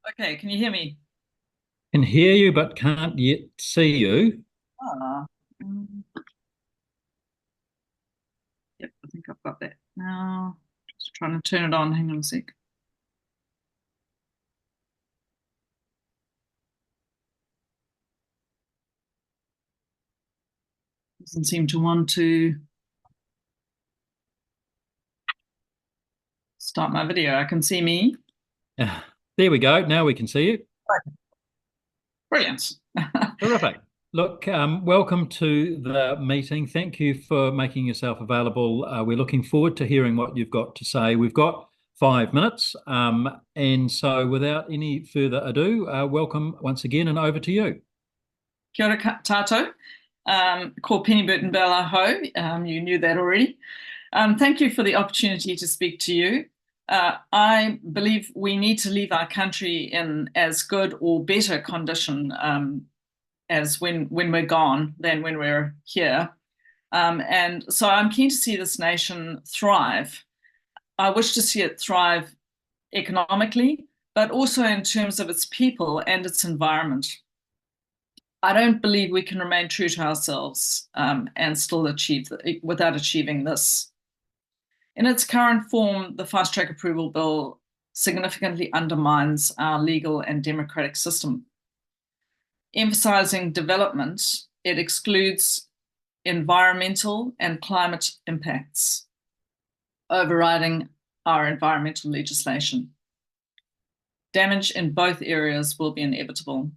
Okay, can you hear me? Can hear you but can't yet see you. Ah, mm, yep, I think I've got that now. Just trying to turn it on. Hang on a sec. Doesn't seem to want to start my video. I can see me. There we go. Now we can see you. Brilliant. Terrific. Look, welcome to the meeting. Thank you for making yourself available. We're looking forward to hearing what you've got to say. We've got 5 minutes. And so without any further ado, welcome once again and over to you. Kia ora tātou. Ko Penny Burton Bella Ho. You knew that already. Thank you for the opportunity to speak to you. I believe we need to leave our country in as good or better condition as when we're gone than when we're here. And so I'm keen to see this nation thrive. I wish to see it thrive economically, but also in terms of its people and its environment. I don't believe we can remain true to ourselves and still achieve without achieving this. In its current form, the fast track approval bill significantly undermines our legal and democratic system. Emphasizing development, it excludes environmental and climate impacts, overriding our environmental legislation. Damage in both areas will be inevitable.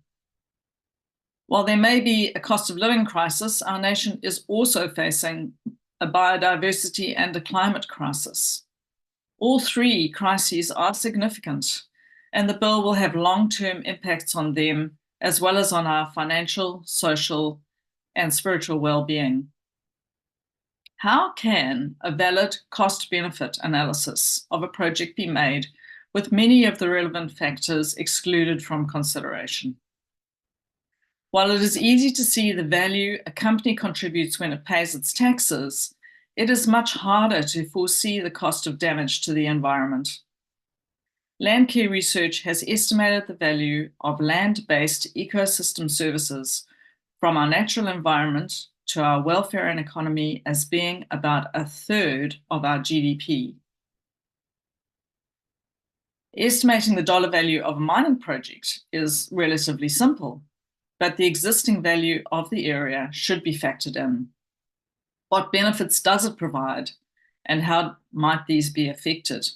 While there may be a cost of living crisis, our nation is also facing a biodiversity and a climate crisis. All three crises are significant, and the bill will have long-term impacts on them, as well as on our financial, social, and spiritual well-being. How can a valid cost-benefit analysis of a project be made with many of the relevant factors excluded from consideration? While it is easy to see the value a company contributes when it pays its taxes, it is much harder to foresee the cost of damage to the environment. Landcare Research has estimated the value of land-based ecosystem services from our natural environment to our welfare and economy as being about 1/3 of our GDP. Estimating the dollar value of a mining project is relatively simple, but the existing value of the area should be factored in. What benefits does it provide, and how might these be affected?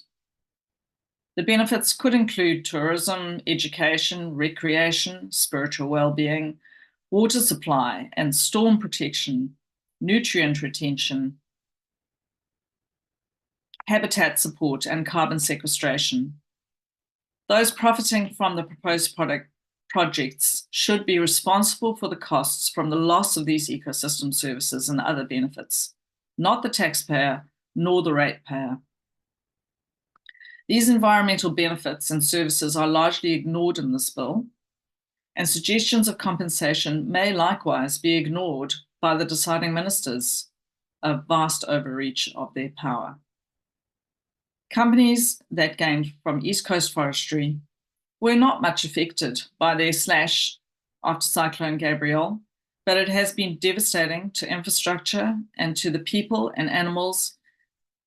The benefits could include tourism, education, recreation, spiritual well-being, water supply and storm protection, nutrient retention, habitat support, and carbon sequestration. Those profiting from the proposed projects should be responsible for the costs from the loss of these ecosystem services and other benefits, not the taxpayer nor the ratepayer. These environmental benefits and services are largely ignored in this bill, and suggestions of compensation may likewise be ignored by the deciding ministers, a vast overreach of their power. Companies that gained from East Coast forestry were not much affected by their slash after Cyclone Gabrielle, but it has been devastating to infrastructure and to the people and animals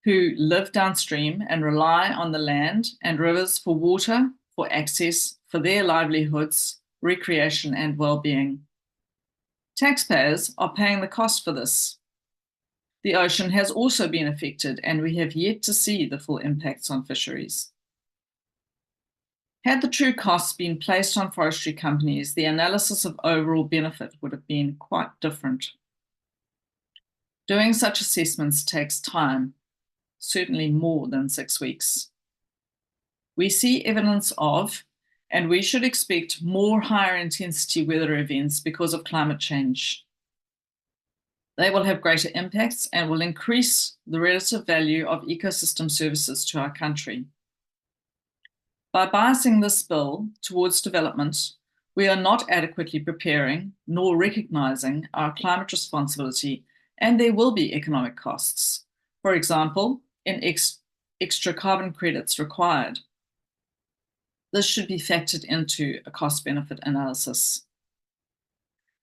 who live downstream and rely on the land and rivers for water, for access, for their livelihoods, recreation, and well-being. Taxpayers are paying the cost for this. The ocean has also been affected, and we have yet to see the full impacts on fisheries. Had the true costs been placed on forestry companies, the analysis of overall benefit would have been quite different. Doing such assessments takes time, certainly more than 6 weeks. We see evidence of, and we should expect more higher intensity weather events because of climate change. They will have greater impacts and will increase the relative value of ecosystem services to our country. By biasing this bill towards development, we are not adequately preparing nor recognizing our climate responsibility, and there will be economic costs. For example, in extra carbon credits required. This should be factored into a cost-benefit analysis.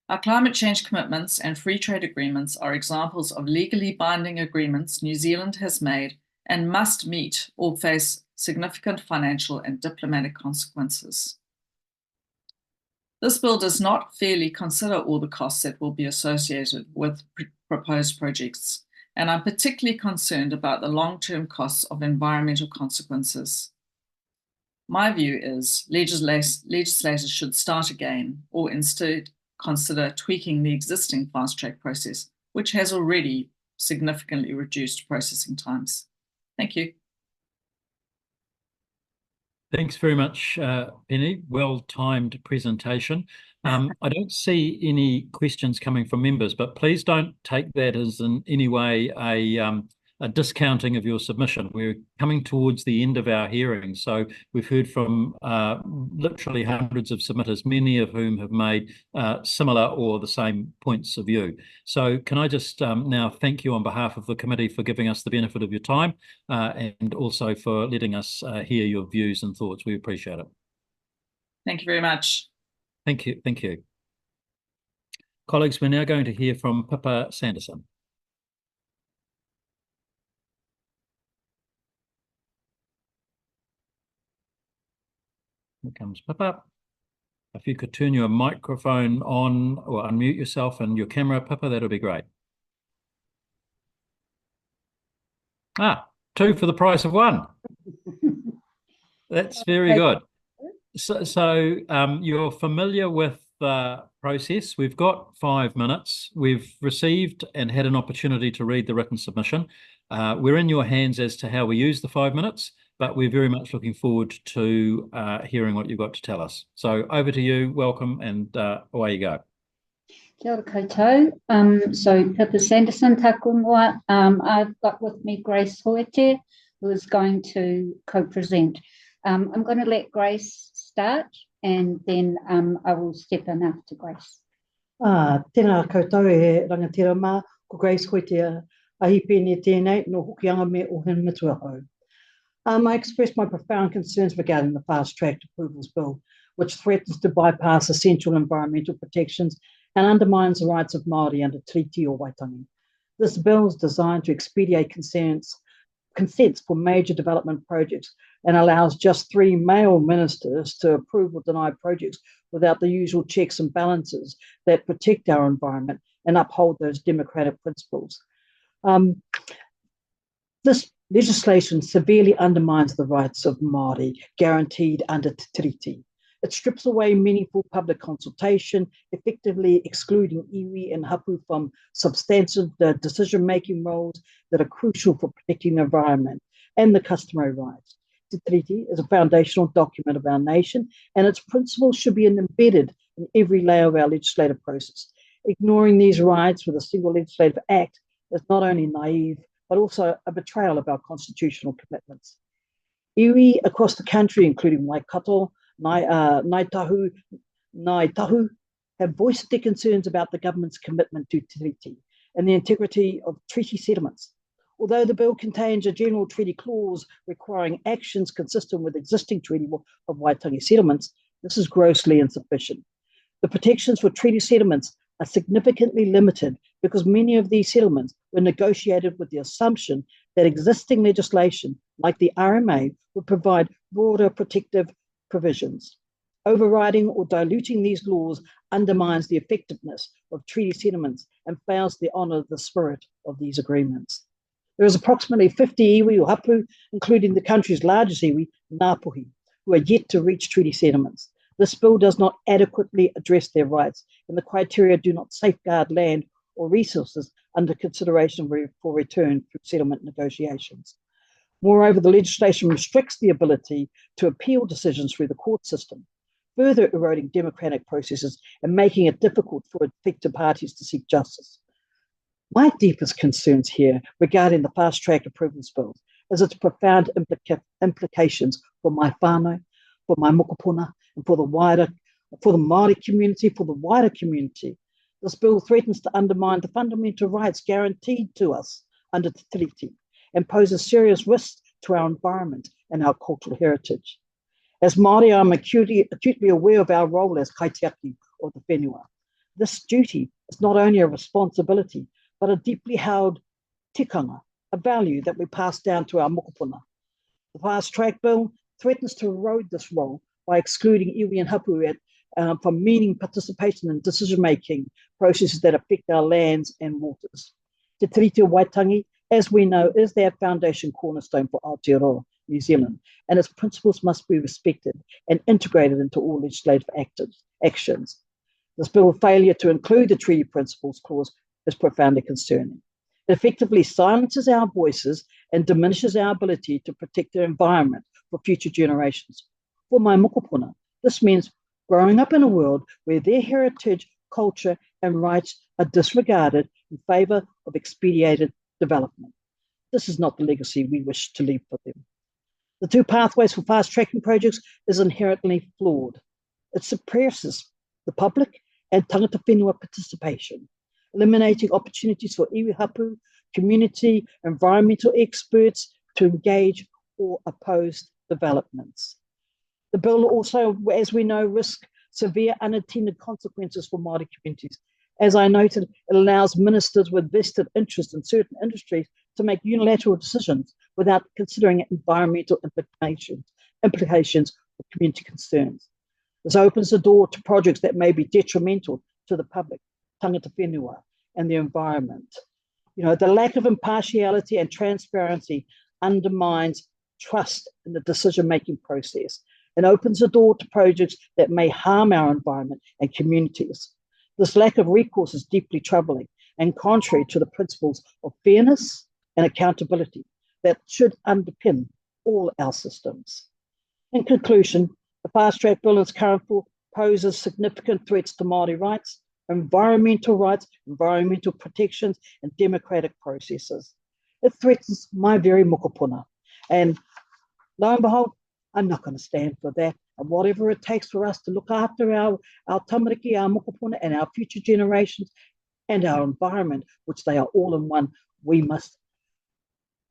Our climate change commitments and free trade agreements are examples of legally binding agreements New Zealand has made and must meet or face significant financial and diplomatic consequences. This bill does not fairly consider all the costs that will be associated with proposed projects, and I'm particularly concerned about the long-term costs of environmental consequences. My view is legislators should start again, or instead consider tweaking the existing fast-track process, which has already significantly reduced processing times. Thank you. Thanks very much, Penny. Well-timed presentation. I don't see any questions coming from members, but please don't take that as in any way a discounting of your submission. We're coming towards the end of our hearing, so we've heard from literally hundreds of submitters, many of whom have made similar or the same points of view. So can I just now thank you on behalf of the committee for giving us the benefit of your time and also for letting us hear your views and thoughts. We appreciate it. Thank you very much. Thank you. Thank you. Colleagues, we're now going to hear from Pippa Sanderson. Here comes Pippa. If you could turn your microphone on or unmute yourself and your camera, Pippa, that would be great. Two for the price of one. That's very good. So you're familiar with the process. We've got 5 minutes. We've received and had an opportunity to read the written submission. We're in your hands as to how we use the 5 minutes, but we're very much looking forward to hearing what you've got to tell us. So over to you, welcome, and away you go. Kia ora koutou. So Pippa Sanderson, tā kongoa. I've got with me Grace Hoete, who is going to co-present. I'm going to let Grace start, and then I will step in after Grace. Tēnā koutou e rangatira mā, ko Grace Hoete ahi pēne tēnei no hokianga me o hen mitua hau. I expressed my profound concerns regarding the fast-track approvals bill, which threatens to bypass essential environmental protections and undermines the rights of Māori under treaty or Waitangi. This bill is designed to expedite consents for major development projects and allows just 3 male ministers to approve or deny projects without the usual checks and balances that protect our environment and uphold those democratic principles. This legislation severely undermines the rights of Māori guaranteed under Te Tiriti. It strips away meaningful public consultation, effectively excluding iwi and hapu from substantive decision-making roles that are crucial for protecting the environment and the customary rights. Te Tiriti is a foundational document of our nation, and its principles should be embedded in every layer of our legislative process. Ignoring these rights with a single legislative act is not only naive, but also a betrayal of our constitutional commitments. Iwi across the country, including Waikato, Ngāi Tahu, have voiced their concerns about the government's commitment to treaty and the integrity of treaty settlements. Although the bill contains a general treaty clause requiring actions consistent with existing treaty of Waitangi settlements, this is grossly insufficient. The protections for treaty settlements are significantly limited because many of these settlements were negotiated with the assumption that existing legislation, like the RMLA, would provide broader protective provisions. Overriding or diluting these laws undermines the effectiveness of treaty settlements and fails to honour the spirit of these agreements. There is approximately 50 iwi or hapu, including the country's largest iwi, Ngāpuhi, who are yet to reach treaty settlements. This bill does not adequately address their rights, and the criteria do not safeguard land or resources under consideration for return through settlement negotiations. Moreover, the legislation restricts the ability to appeal decisions through the court system, further eroding democratic processes and making it difficult for affected parties to seek justice. My deepest concerns here regarding the fast-track approvals bill is its profound implications for my whānau, for my mokopuna, and for the Māori community, for the wider community. This bill threatens to undermine the fundamental rights guaranteed to us under Te Tiriti and poses serious risks to our environment and our cultural heritage. As Māori, I'm acutely aware of our role as kaitiaki or the whenua. This duty is not only a responsibility, but a deeply held tikanga, a value that we pass down to our mokopuna. The Fast Track Bill threatens to erode this role by excluding iwi and hapu from meaning participation in decision-making processes that affect our lands and waters. Te Tiriti o Waitangi, as we know, is their foundation cornerstone for Aotearoa, New Zealand, and its principles must be respected and integrated into all legislative actions. This bill's failure to include the treaty principles clause is profoundly concerning. It effectively silences our voices and diminishes our ability to protect the environment for future generations. For my mokopuna, this means growing up in a world where their heritage, culture, and rights are disregarded in favour of expedited development. This is not the legacy we wish to leave for them. The two pathways for fast-tracking projects is inherently flawed. It suppresses the public and tangata whenua participation, eliminating opportunities for iwi hapu, community, environmental experts to engage or oppose developments. The bill also, as we know, risks severe unintended consequences for Māori communities. As I noted, it allows ministers with vested interest in certain industries to make unilateral decisions without considering environmental implications or community concerns. This opens the door to projects that may be detrimental to the public, tangata whenua, and the environment. The lack of impartiality and transparency undermines trust in the decision-making process and opens the door to projects that may harm our environment and communities. This lack of recourse is deeply troubling and contrary to the principles of fairness and accountability that should underpin all our systems. In conclusion, the Fast Track Bill in its current form poses significant threats to Māori rights, environmental protections, and democratic processes. It threatens my very mokopuna. And lo and behold, I'm not going to stand for that. And whatever it takes for us to look after our tamariki, our mokopuna, and our future generations, and our environment, which they are all in one, we must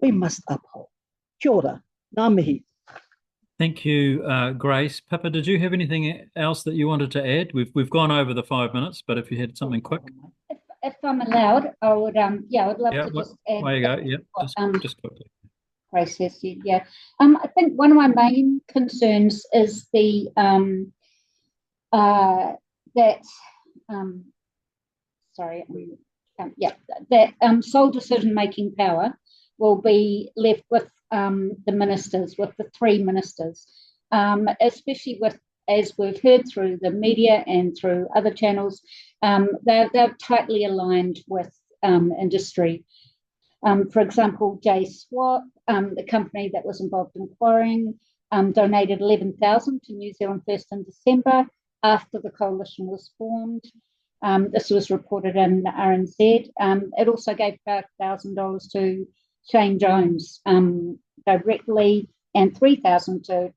uphold. Kia ora, ngā mihi. Thank you, Grace. Pippa, did you have anything else that you wanted to add? We've gone over the 5 minutes, but if you had something quick. If I'm allowed, I would I'd love to just add. There you go. Yeah, just quickly. Grace has said, yeah. I think one of my main concerns is the sole decision-making power will be left with the ministers, with the three ministers, especially with, as we've heard through the media and through other channels, they're tightly aligned with industry. For example, Swap, the company that was involved in quarrying, donated $11,000 to New Zealand First in December after the coalition was formed. This was reported in RNZ. It also gave $5,000 to Shane Jones directly and $3,000 to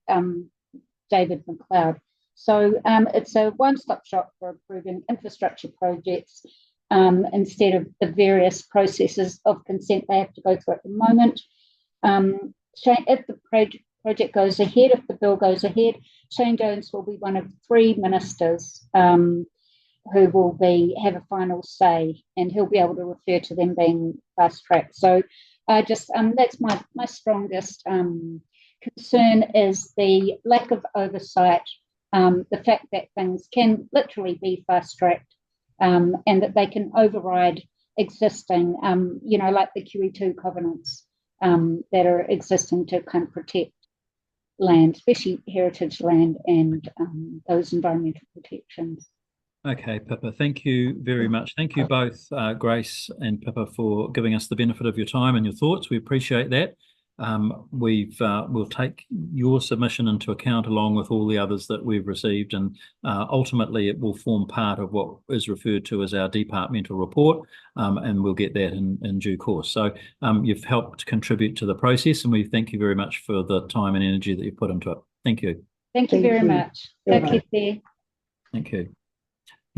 David McLeod. So it's a one-stop shop for approving infrastructure projects instead of the various processes of consent they have to go through at the moment. If the project goes ahead, if the bill goes ahead, Shane Jones will be one of three ministers who will have a final say, and he'll be able to refer to them being fast-tracked. So that's my strongest concern is the lack of oversight, the fact that things can literally be fast-tracked, and that they can override existing, like the QE2 covenants that are existing to kind of protect land, especially heritage land and those environmental protections. Okay, Pippa, thank you very much. Thank you both, Grace and Pippa, for giving us the benefit of your time and your thoughts. We appreciate that. We'll take your submission into account along with all the others that we've received, and ultimately it will form part of what is referred to as our departmental report, and we'll get that in due course. So you've helped contribute to the process, and we thank you very much for the time and energy that you've put into it. Thank you. Thank you very much. Thank you. Thank you.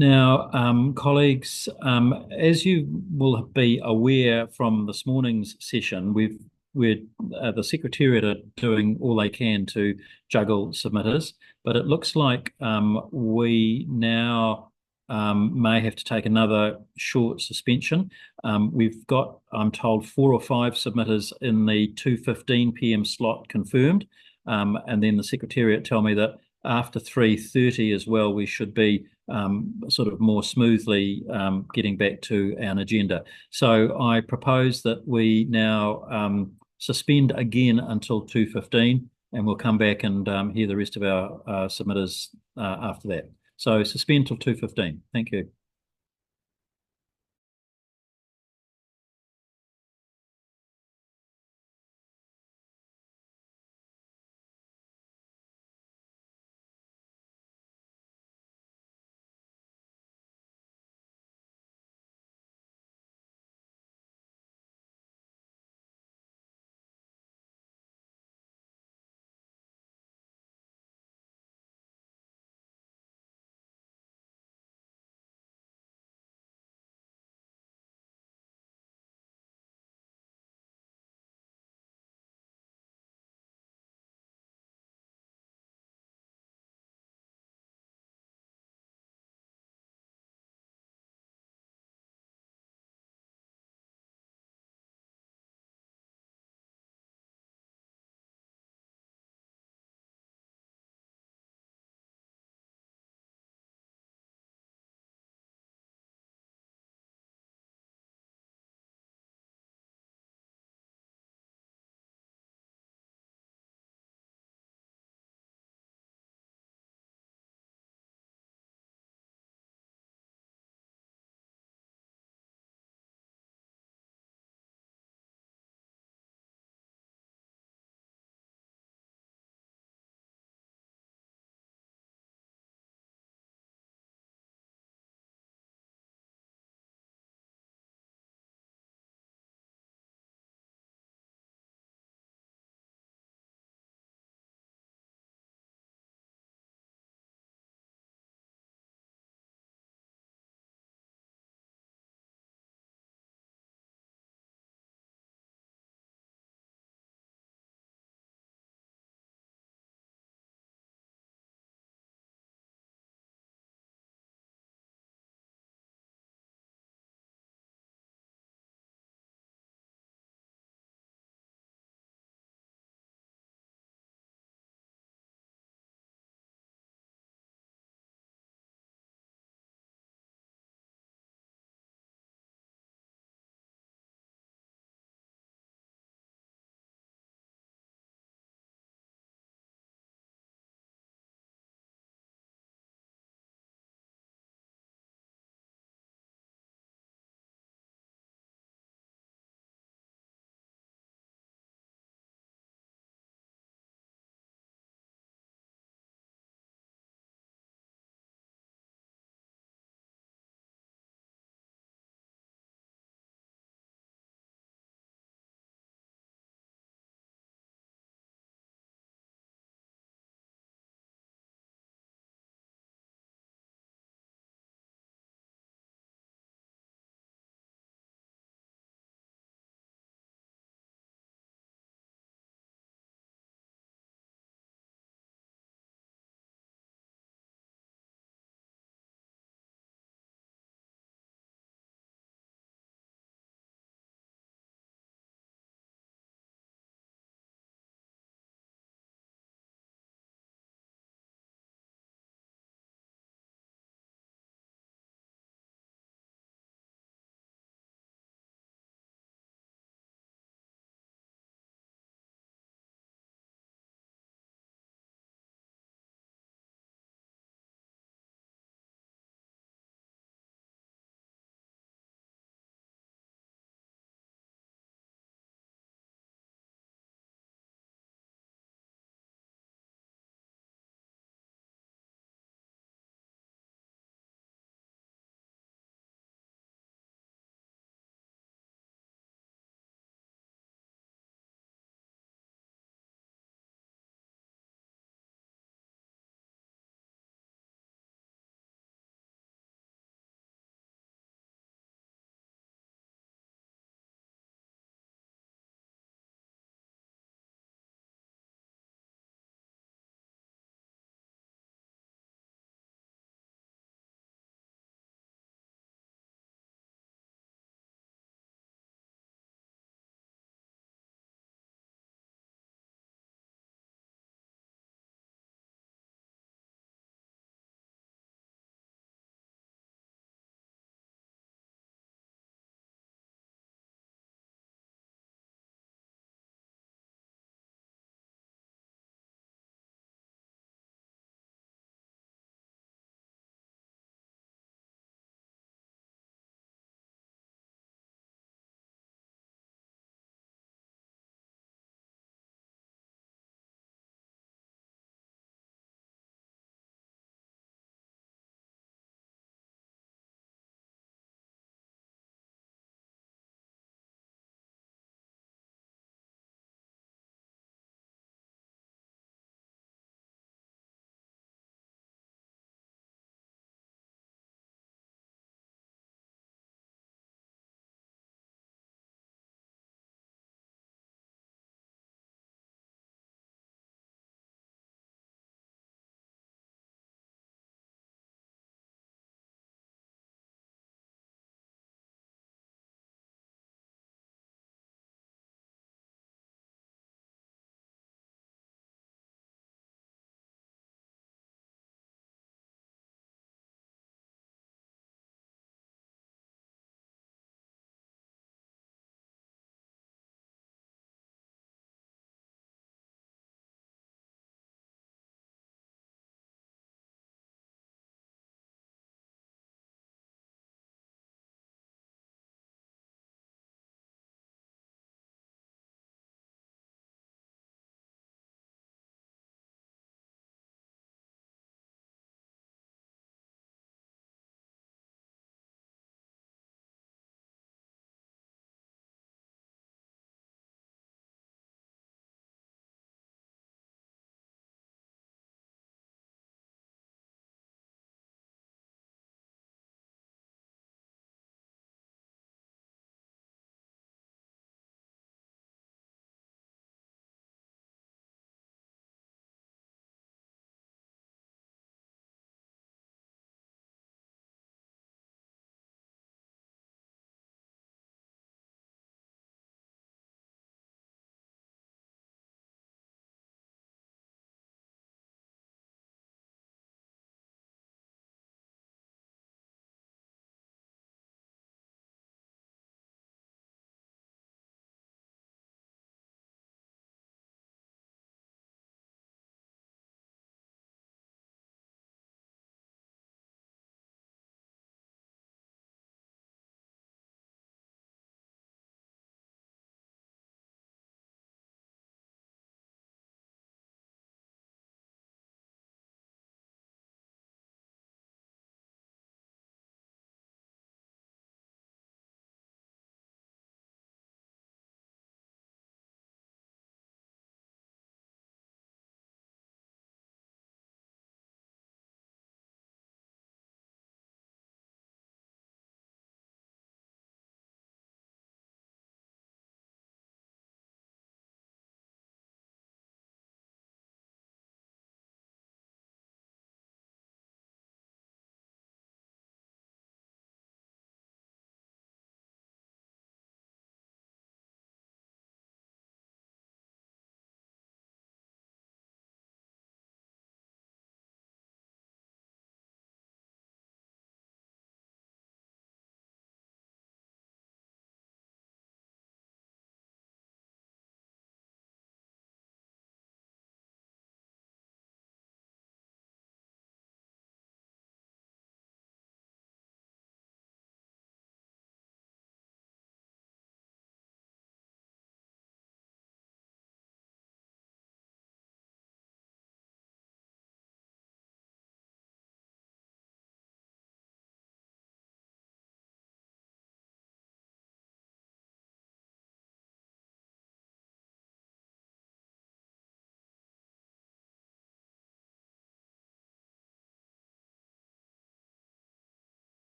Now, colleagues, as you will be aware from this morning's session, we've the Secretariat are doing all they can to juggle submitters, but it looks like we now may have to take another short suspension. We've got, I'm told, 4 or 5 submitters in the 2:15 p.m. slot confirmed, and then the Secretariat tell me that after 3:30 as well, we should be sort of more smoothly getting back to our agenda. So I propose that we now suspend again until 2:15, and we'll come back and hear the rest of our submitters after that. So suspend till 2:15. Thank you.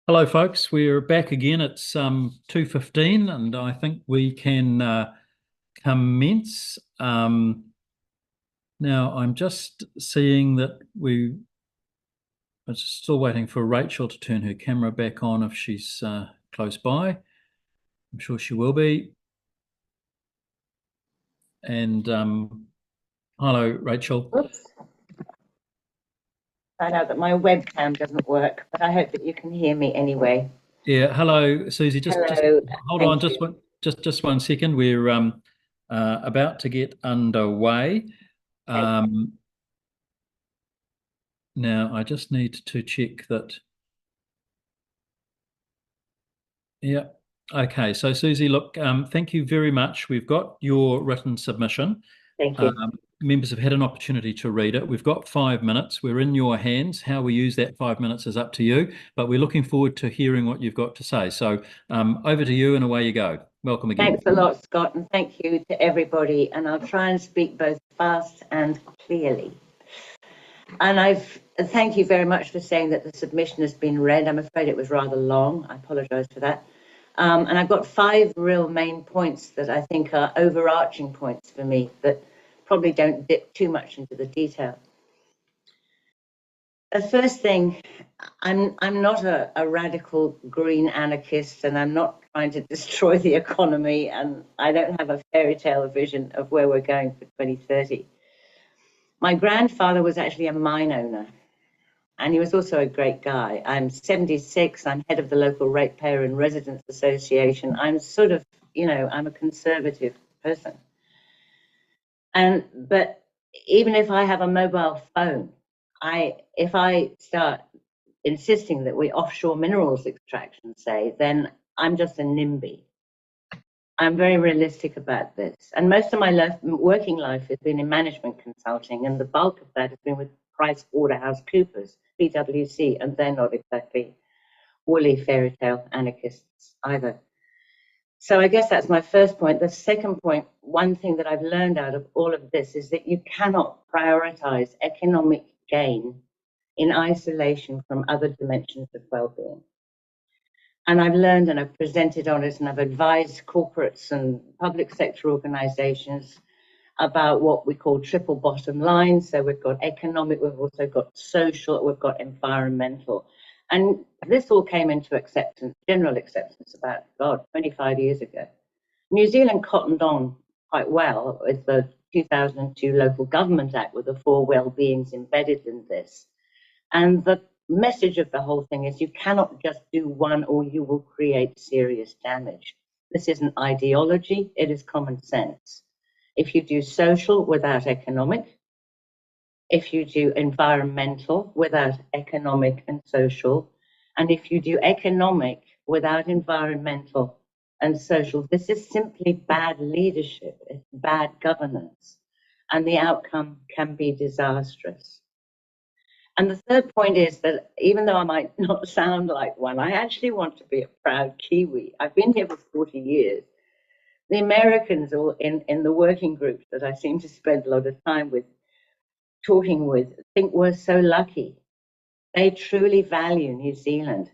Hello, folks. We're back again. It's 2:15, and I think we can commence. Now, I'm just seeing that I'm still waiting for Rachel to turn her camera back on if she's close by. I'm sure she will be. And hello, Rachel. Oops. I know that my webcam doesn't work, but I hope that you can hear me anyway. Yeah, hello, Susie. Just Hello. hold Thank on, you. just 1 second. We're about to get underway. Now, I just need to check that. Yeah. Okay. So, Susie, look, thank you very much. We've got your written submission. Thank you. Members have had an opportunity to read it. We've got 5 minutes. We're in your hands. How we use that 5 minutes is up to you, but we're looking forward to hearing what you've got to say. So over to you and away you go. Welcome again. Thanks a lot, Scott, and thank you to everybody. And I'll try and speak both fast and clearly. And thank you very much for saying that the submission has been read. I'm afraid it was rather long. I apologize for that. And I've got 5 real main points that I think are overarching points for me that probably don't dip too much into the detail. The first thing, I'm not a radical green anarchist, and I'm not trying to destroy the economy, and I don't have a fairy tale vision of where we're going for 2030. My grandfather was actually a mine owner, and he was also a great guy. I'm 76, I'm head of the local ratepayer and residents association. I'm sort of, I'm a conservative person. But even if I have a mobile phone, if I start insisting that we offshore minerals extraction, say, then I'm just a NIMBY. I'm very realistic about this. And most of my working life has been in management consulting, and the bulk of that has been with PricewaterhouseCoopers, PwC, and they're not exactly woolly fairy tale anarchists either. So I guess that's my first point. The second point, one thing that I've learned out of all of this is that you cannot prioritize economic gain in isolation from other dimensions of well-being. And I've learned, and I've presented on it, and I've advised corporates and public sector organizations about what we call triple bottom line. So we've got economic, we've also got social, we've got environmental. And this all came into acceptance, general acceptance about, 25 years ago. New Zealand cottoned on quite well with the 2002 Local Government Act, with the 4 well-beings embedded in this. And the message of the whole thing is you cannot just do one or you will create serious damage. This isn't ideology, it is common sense. If you do social without economic, if you do environmental without economic and social, and if you do economic without environmental and social, this is simply bad leadership, it's bad governance, and the outcome can be disastrous. And the third point is that even though I might not sound like one, I actually want to be a proud Kiwi. I've been here for 40 years. The Americans, all in the working groups that I seem to spend a lot of time with, talking with, think we're so lucky. They truly value New Zealand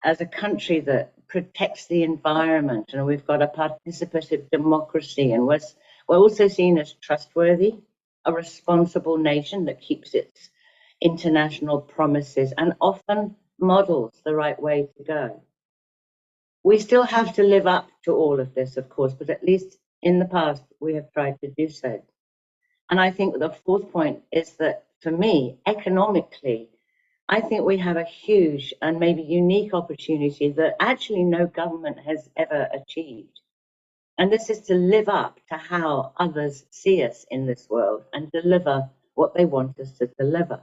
as a country that protects the environment, and we've got a participative democracy, and we're also seen as trustworthy, a responsible nation that keeps its international promises and often models the right way to go. We still have to live up to all of this, of course, but at least in the past, we have tried to do so. And I think the fourth point is that, for me, economically, I think we have a huge and maybe unique opportunity that actually no government has ever achieved. And this is to live up to how others see us in this world and deliver what they want us to deliver.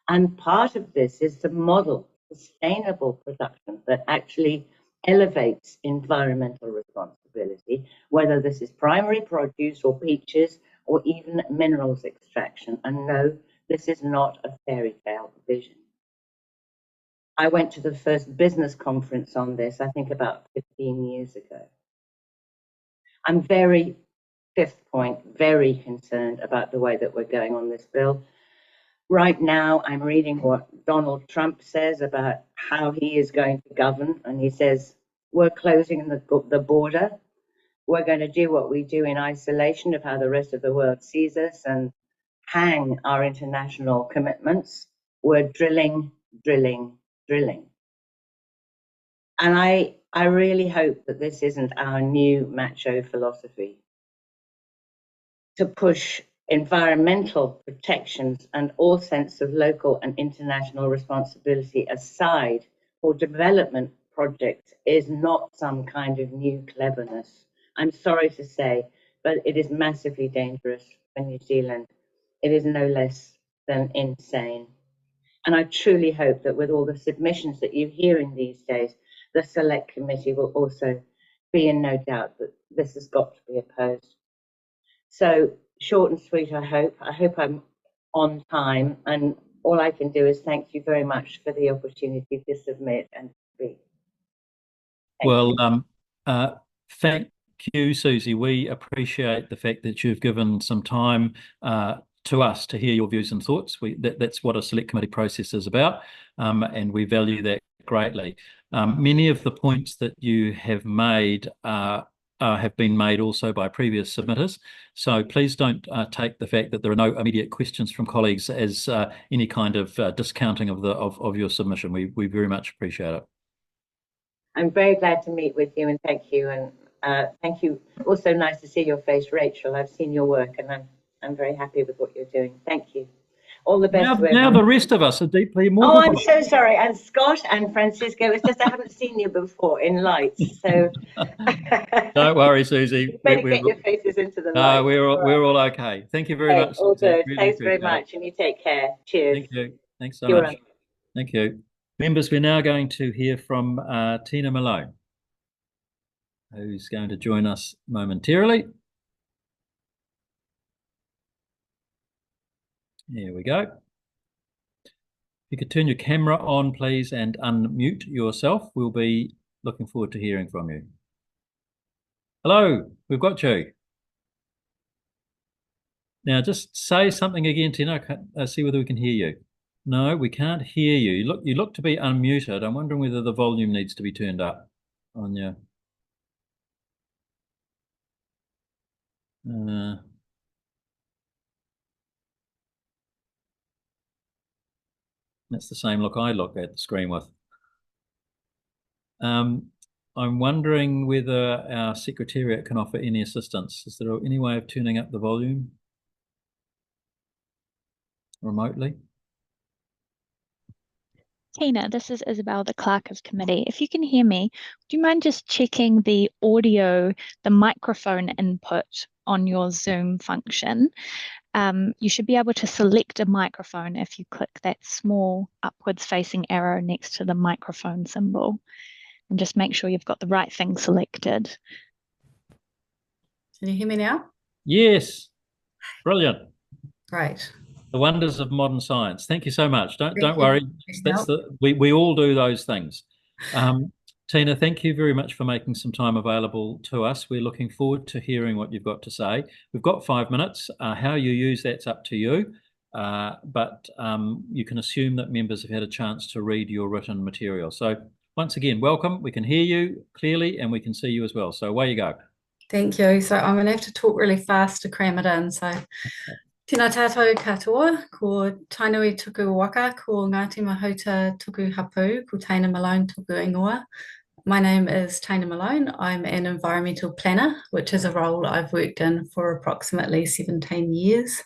And part of this is to model sustainable production that actually elevates environmental responsibility, whether this is primary produce or beaches or even minerals extraction. And no, this is not a fairy tale vision. I went to the first business conference on this, I think about 15 years ago. I'm fifth point, very concerned about the way that we're going on this bill. Right now, I'm reading what Donald Trump says about how he is going to govern, and he says, we're closing the border. We're going to do what we do in isolation of how the rest of the world sees us and hang our international commitments. We're drilling, drilling, drilling. And I really hope that this isn't our new macho philosophy to push environmental protections and all sense of local and international responsibility aside for development projects is not some kind of new cleverness. I'm sorry to say, but it is massively dangerous for New Zealand. It is no less than insane. And I truly hope that with all the submissions that you're hearing these days, the Select Committee will also be in no doubt that this has got to be opposed. So short and sweet, I hope. I hope I'm on time. And all I can do is thank you very much for the opportunity to submit and speak. Thank you, Susie. We appreciate the fact that you've given some time to us to hear your views and thoughts. That's what a select committee process is about, and we value that greatly. Many of the points that you have made have been made also by previous submitters, so please don't take the fact that there are no immediate questions from colleagues as any kind of discounting of your submission. We very much appreciate it. I'm very glad to meet with you, and thank you. And thank you. Also nice to see your face, Rachel. I've seen your work, and I'm very happy with what you're doing. Thank you. All the best. Now the rest of us are deeply mortified. Oh, I'm mortified. so sorry. And Scott and Francisco, it's just I haven't seen you before in lights, so. Don't worry, Susie. You better get your faces into the light. We're all okay. Thank you very much. All good. Really Thanks very much, and you take care. Cheers. Thank you. Thanks so much. Thank you. Members, we're now going to hear from Tina Malone, who's going to join us momentarily. There we go. If you could turn your camera on, please, and unmute yourself. We'll be looking forward to hearing from you. Hello, we've got you. Now, just say something again, Tina. See whether we can hear you. No, we can't hear you. You look to be unmuted. I'm wondering whether the volume needs to be turned up on you. That's the same look I look at the screen with. I'm wondering whether our Secretariat can offer any assistance. Is there any way of turning up the volume remotely? Tina, this is Isabel, the clerk of committee. If you can hear me, do you mind just checking the audio, the microphone input on your Zoom function? You should be able to select a microphone if you click that small upwards facing arrow next to the microphone symbol, and just make sure you've got the right thing selected. Can you hear me now? Yes, brilliant. Great. The wonders of modern science. Thank you so much. Don't worry. We all do those things. Tina, thank you very much for making some time available to us. We're looking forward to hearing what you've got to say. We've got 5 minutes. How you use that's up to you. But you can assume that members have had a chance to read your written material. So once again, welcome. We can hear you clearly and we can see you as well. So away you go. Thank you. So I'm going to have to talk really fast to cram it in. So tēnā tātou katoa, ko tainui tuku waka, ko Ngāti Mahuta tuku hapu, ko Taina Malone tuku ingoa. My name is Taina Malone. I'm an environmental planner, which is a role I've worked in for approximately 17 years.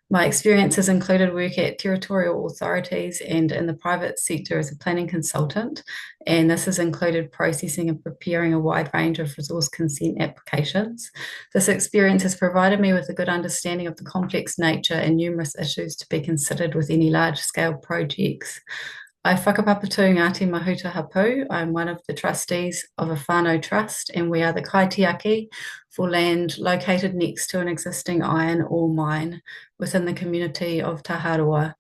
My experience has included work at territorial authorities and in the private sector as a planning consultant, and this has included processing and preparing a wide range of resource consent applications. This experience has provided me with a good understanding of the complex nature and numerous issues to be considered with any large-scale projects. I whakapapatū Ngāti Mahuta Hapu. I'm one of the trustees of a whānau trust, and we are the kaitiaki for land located next to an existing iron ore mine within the community of Taharua.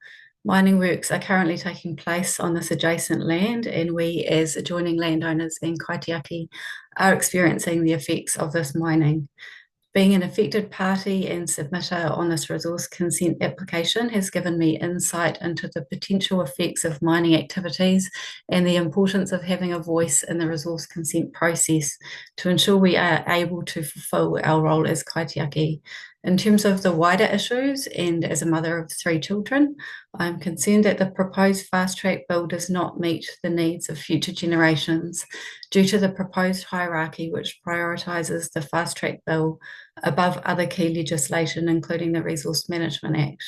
Mining works are currently taking place on this adjacent land, and we as adjoining landowners and kaitiaki are experiencing the effects of this mining. Being an affected party and submitter on this resource consent application has given me insight into the potential effects of mining activities and the importance of having a voice in the resource consent process to ensure we are able to fulfil our role as kaitiaki. In terms of the wider issues, and as a mother of 3 children, I'm concerned that the proposed fast-track bill does not meet the needs of future generations due to the proposed hierarchy which prioritises the fast-track bill above other key legislation, including the Resource Management Act.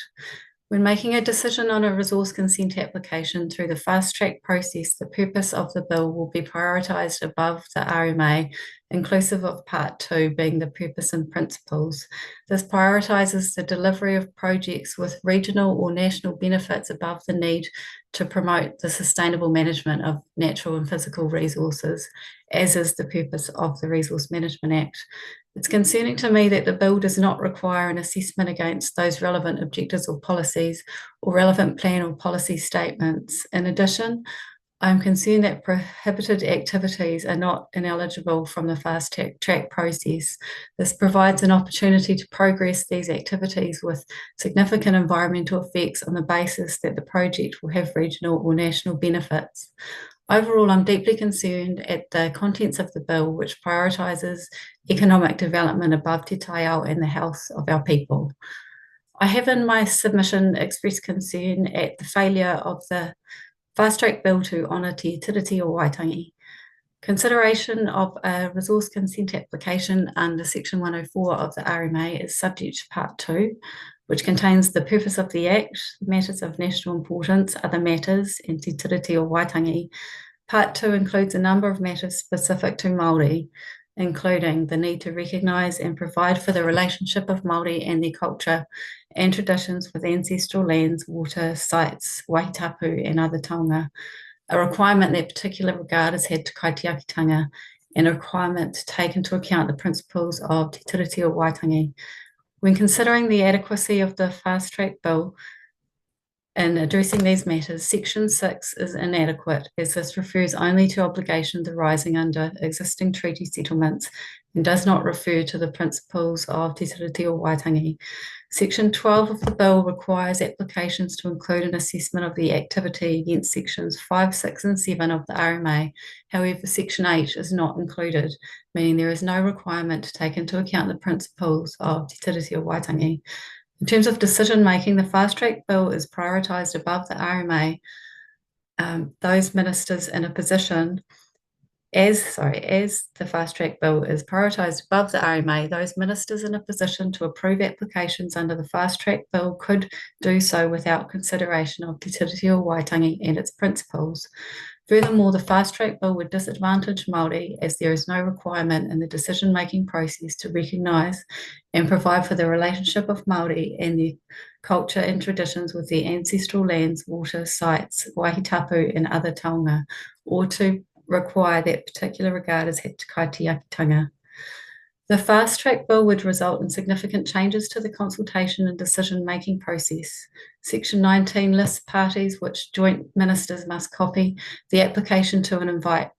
When making a decision on a resource consent application through the fast-track process, the purpose of the bill will be prioritised above the RMA, inclusive of Part 2 being the purpose and principles. This prioritises the delivery of projects with regional or national benefits above the need to promote the sustainable management of natural and physical resources, as is the purpose of the Resource Management Act. It's concerning to me that the bill does not require an assessment against those relevant objectives or policies or relevant plan or policy statements. In addition, I'm concerned that prohibited activities are not ineligible from the fast track process. This provides an opportunity to progress these activities with significant environmental effects on the basis that the project will have regional or national benefits. Overall, I'm deeply concerned at the contents of the bill, which prioritises economic development above te taiao and the health of our people. I have in my submission expressed concern at the failure of the fast-track bill to honour te tiriti o Waitangi. Consideration of a resource consent application under Section 104 of the RMA is subject to Part 2, which contains the purpose of the Act, matters of national importance, other matters, and te tiriti o Waitangi. Part 2 includes a number of matters specific to Māori, including the need to recognise and provide for the relationship of Māori and their culture and traditions with ancestral lands, water, sites, wahitapu and other taonga, a requirement that particular regard is had to kaitiakitanga, and a requirement to take into account the principles of te tiriti o Waitangi. When considering the adequacy of the fast-track bill, in addressing these matters, Section 6 is inadequate, as this refers only to obligations arising under existing treaty settlements and does not refer to the principles of te tiriti o Waitangi. Section 12 of the bill requires applications to include an assessment of the activity against Sections 5, 6 and 7 of the RMA. However, Section 8 is not included, meaning there is no requirement to take into account the principles of te tiriti o Waitangi. In terms of decision-making, the fast-track bill is prioritised above the RMA. Those ministers in a position, as the fast-track bill is prioritised above the RMA, those ministers in a position to approve applications under the fast-track bill could do so without consideration of te tiriti o Waitangi and its principles. Furthermore, the fast-track bill would disadvantage Māori, as there is no requirement in the decision-making process to recognise and provide for the relationship of Māori and their culture and traditions with their ancestral lands, water, sites, wahitapu and other taonga, or to require that particular regard is had to kaitiakitanga. The fast-track bill would result in significant changes to the consultation and decision-making process. Section 19 lists parties which joint ministers must copy the application to and invite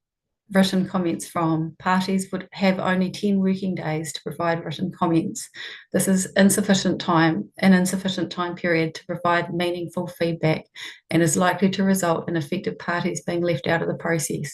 written comments from. Parties would have only 10 working days to provide written comments. This is an insufficient time period to provide meaningful feedback and is likely to result in affected parties being left out of the process.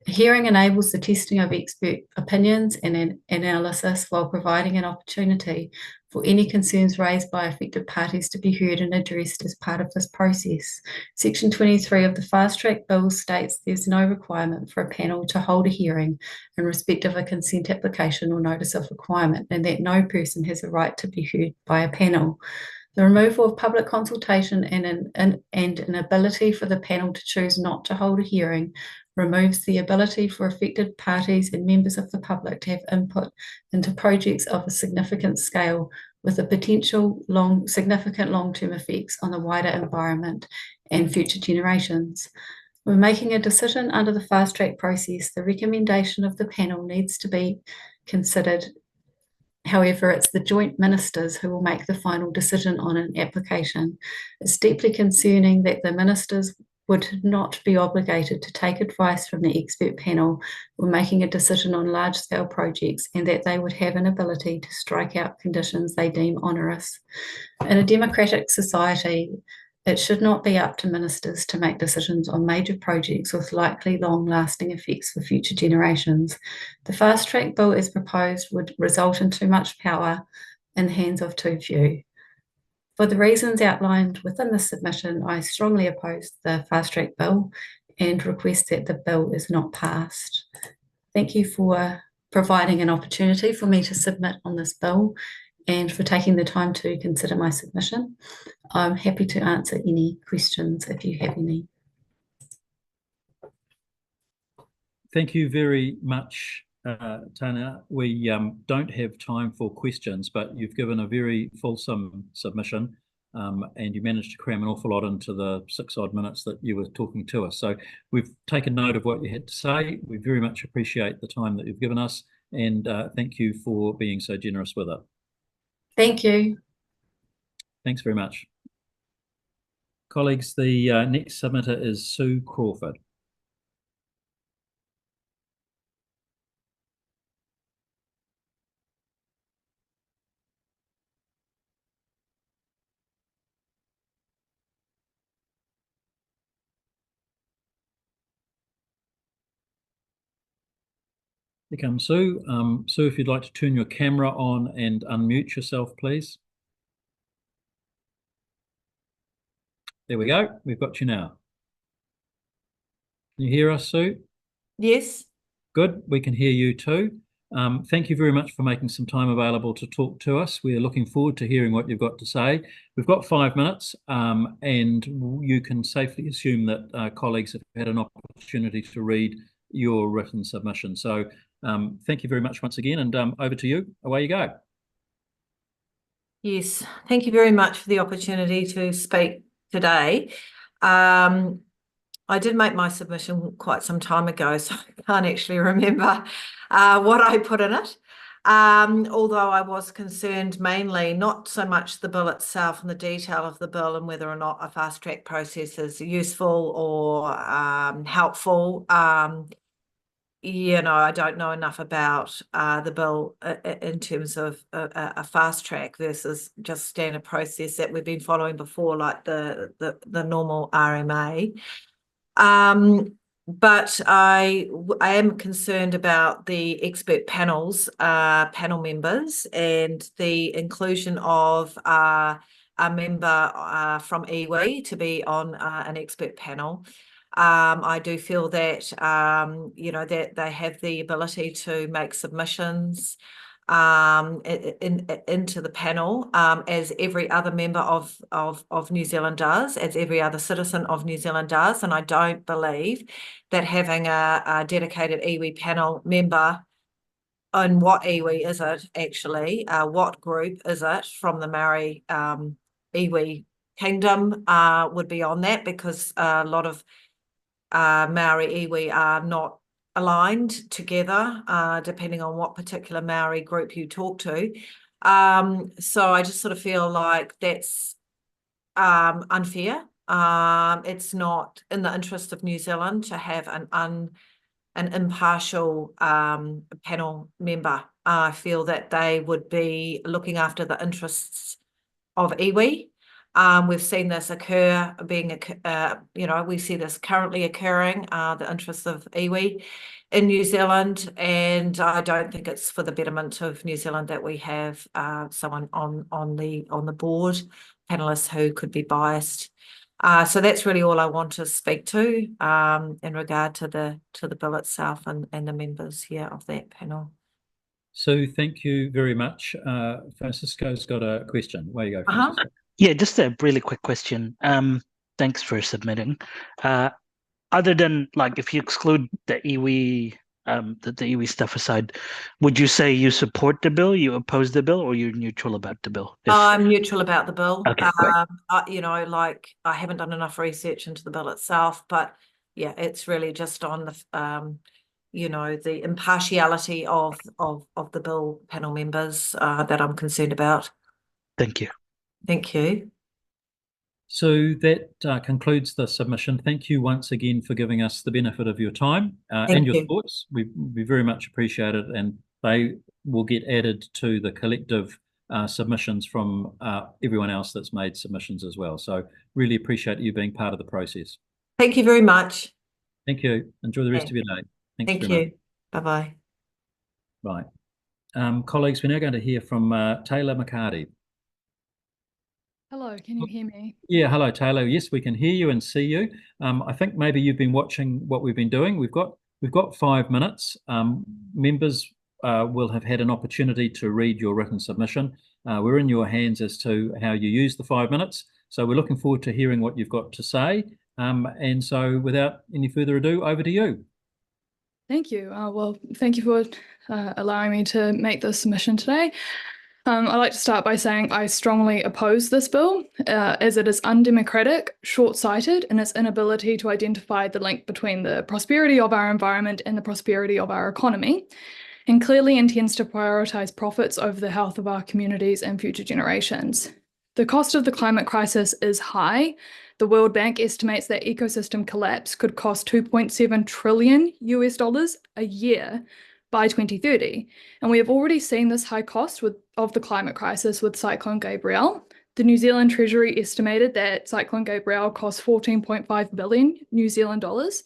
A hearing enables the testing of expert opinions and analysis while providing an opportunity for any concerns raised by affected parties to be heard and addressed as part of this process. Section 23 of the fast-track bill states there's no requirement for a panel to hold a hearing in respect of a consent application or notice of requirement, and that no person has a right to be heard by a panel. The removal of public consultation and an ability for the panel to choose not to hold a hearing removes the ability for affected parties and members of the public to have input into projects of a significant scale with the potential significant long-term effects on the wider environment and future generations. When making a decision under the fast-track process, the recommendation of the panel needs to be considered. However, it's the joint ministers who will make the final decision on an application. It's deeply concerning that the ministers would not be obligated to take advice from the expert panel when making a decision on large-scale projects, and that they would have an ability to strike out conditions they deem onerous. In a democratic society, it should not be up to ministers to make decisions on major projects with likely long-lasting effects for future generations. The fast-track bill as proposed would result in too much power in the hands of too few. For the reasons outlined within the submission, I strongly oppose the fast-track bill and request that the bill is not passed. Thank you for providing an opportunity for me to submit on this bill and for taking the time to consider my submission. I'm happy to answer any questions if you have any. Thank you very much, Tana. We don't have time for questions, but you've given a very fulsome submission, and you managed to cram an awful lot into the 6 odd minutes that you were talking to us. So we've taken note of what you had to say. We very much appreciate the time that you've given us, and thank you for being so generous with it. Thank you. Thanks very much. Colleagues, the next submitter is Sue Crawford. Here comes Sue. Sue, if you'd like to turn your camera on and unmute yourself, please. There we go. We've got you now. Can you hear us, Sue? Yes. Good. We can hear you too. Thank you very much for making some time available to talk to us. We are looking forward to hearing what you've got to say. We've got 5 minutes, and you can safely assume that colleagues have had an opportunity to read your written submission. So thank you very much once again, and over to you. Away you go. Yes. Thank you very much for the opportunity to speak today. I did make my submission quite some time ago, so I can't actually remember what I put in it. Although I was concerned mainly not so much the bill itself and the detail of the bill and whether or not a fast track process is useful or helpful. You know, I don't know enough about the bill in terms of a fast track versus just standard process that we've been following before, like the normal RMA. But I am concerned about the expert panels, panel members, and the inclusion of a member from iwi to be on an expert panel. I do feel that you know, that they have the ability to make submissions into the panel, as every other member of New Zealand does, as every other citizen of New Zealand does. And I don't believe that having a dedicated iwi panel member, and what iwi is it actually, what group is it from the Maori iwi kingdom would be on that, because a lot of Maori iwi are not aligned together, depending on what particular Maori group you talk to. So I just sort of feel like that's unfair. It's not in the interest of New Zealand to have an impartial panel member. I feel that they would be looking after the interests of iwi. We've seen this occur, you know, we see this currently occurring, the interests of iwi in New Zealand, and I don't think it's for the betterment of New Zealand that we have someone on the board, panelists who could be biased. So that's really all I want to speak to in regard to the bill itself and the members here of that panel. So thank you very much. Francisco's got a question. Where you go, Francisco? Yeah, just a really quick question. Thanks for submitting. Other than, like, if you exclude the iwi, the iwi stuff aside, would you say you support the bill, you oppose the bill, or you're neutral about the bill? I'm neutral about the bill. Okay, great. You know, like, I haven't done enough research into the bill itself, but yeah, it's really just on the you know, the impartiality of the bill panel members that I'm concerned about. Thank you. Thank you. So that concludes the submission. Thank you once again for giving us the benefit of your time and Thank your you. thoughts. We very much appreciate it, and they will get added to the collective submissions from everyone else that's made submissions as well. So really appreciate you being part of the process. Thank you very much. Thank you. Enjoy the rest Okay. of your day. Thanks Thank very much. you. Bye-bye. Right. Colleagues, we're now going to hear from Taylor McCarty. Hello, can you hear me? Yeah, hello, Taylor. Yes, we can hear you and see you. I think maybe you've been watching what we've been doing. We've got 5 minutes. Members will have had an opportunity to read your written submission. We're in your hands as to how you use the 5 minutes. So we're looking forward to hearing what you've got to say. And so without any further ado, over to you. Thank you. Well, thank you for allowing me to make this submission today. I'd like to start by saying I strongly oppose this bill, as it is undemocratic, short-sighted in its inability to identify the link between the prosperity of our environment and the prosperity of our economy, and clearly intends to prioritise profits over the health of our communities and future generations. The cost of the climate crisis is high. The World Bank estimates that ecosystem collapse could cost $2.7 trillion a year by 2030. And we have already seen this high cost of the climate crisis with Cyclone Gabrielle. The New Zealand Treasury estimated that Cyclone Gabrielle cost 14.5 billion New Zealand dollars.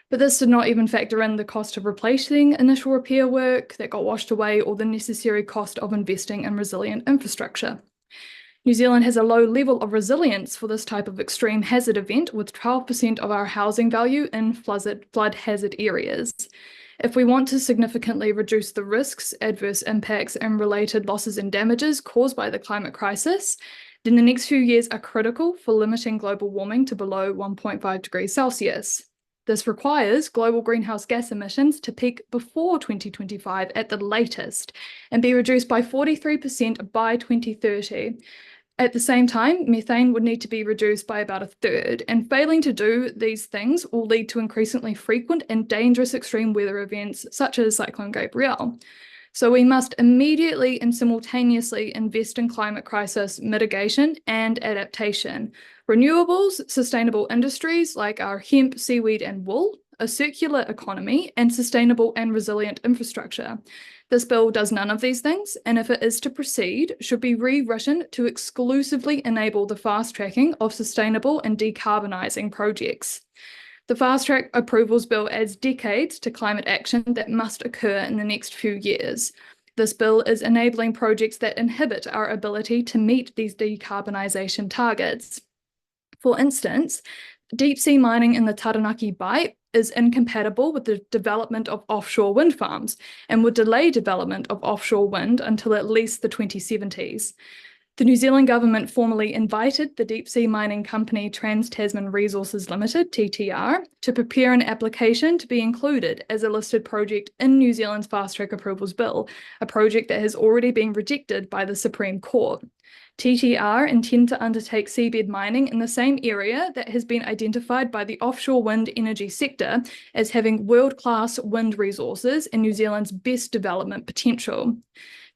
But this did not even factor in the cost of replacing initial repair work that got washed away or the necessary cost of investing in resilient infrastructure. New Zealand has a low level of resilience for this type of extreme hazard event, with 12% of our housing value in flood hazard areas. If we want to significantly reduce the risks, adverse impacts, and related losses and damages caused by the climate crisis, then the next few years are critical for limiting global warming to below 1.5 degrees Celsius. This requires global greenhouse gas emissions to peak before 2025 at the latest and be reduced by 43% by 2030. At the same time, methane would need to be reduced by about 1/3, and failing to do these things will lead to increasingly frequent and dangerous extreme weather events such as Cyclone Gabrielle. So we must immediately and simultaneously invest in climate crisis mitigation and adaptation, renewables, sustainable industries like our hemp, seaweed, and wool, a circular economy, and sustainable and resilient infrastructure. This bill does none of these things, and if it is to proceed, should be rewritten to exclusively enable the fast-tracking of sustainable and decarbonising projects. The fast-track approvals bill adds decades to climate action that must occur in the next few years. This bill is enabling projects that inhibit our ability to meet these decarbonisation targets. For instance, deep-sea mining in the Taranaki Bight is incompatible with the development of offshore wind farms and would delay development of offshore wind until at least the 2070s. The New Zealand government formally invited the deep-sea mining company Trans-Tasman Resources Limited, TTR, to prepare an application to be included as a listed project in New Zealand's Fast-Track Approvals Bill, a project that has already been rejected by the Supreme Court. TTR intend to undertake seabed mining in the same area that has been identified by the offshore wind energy sector as having world-class wind resources and New Zealand's best development potential.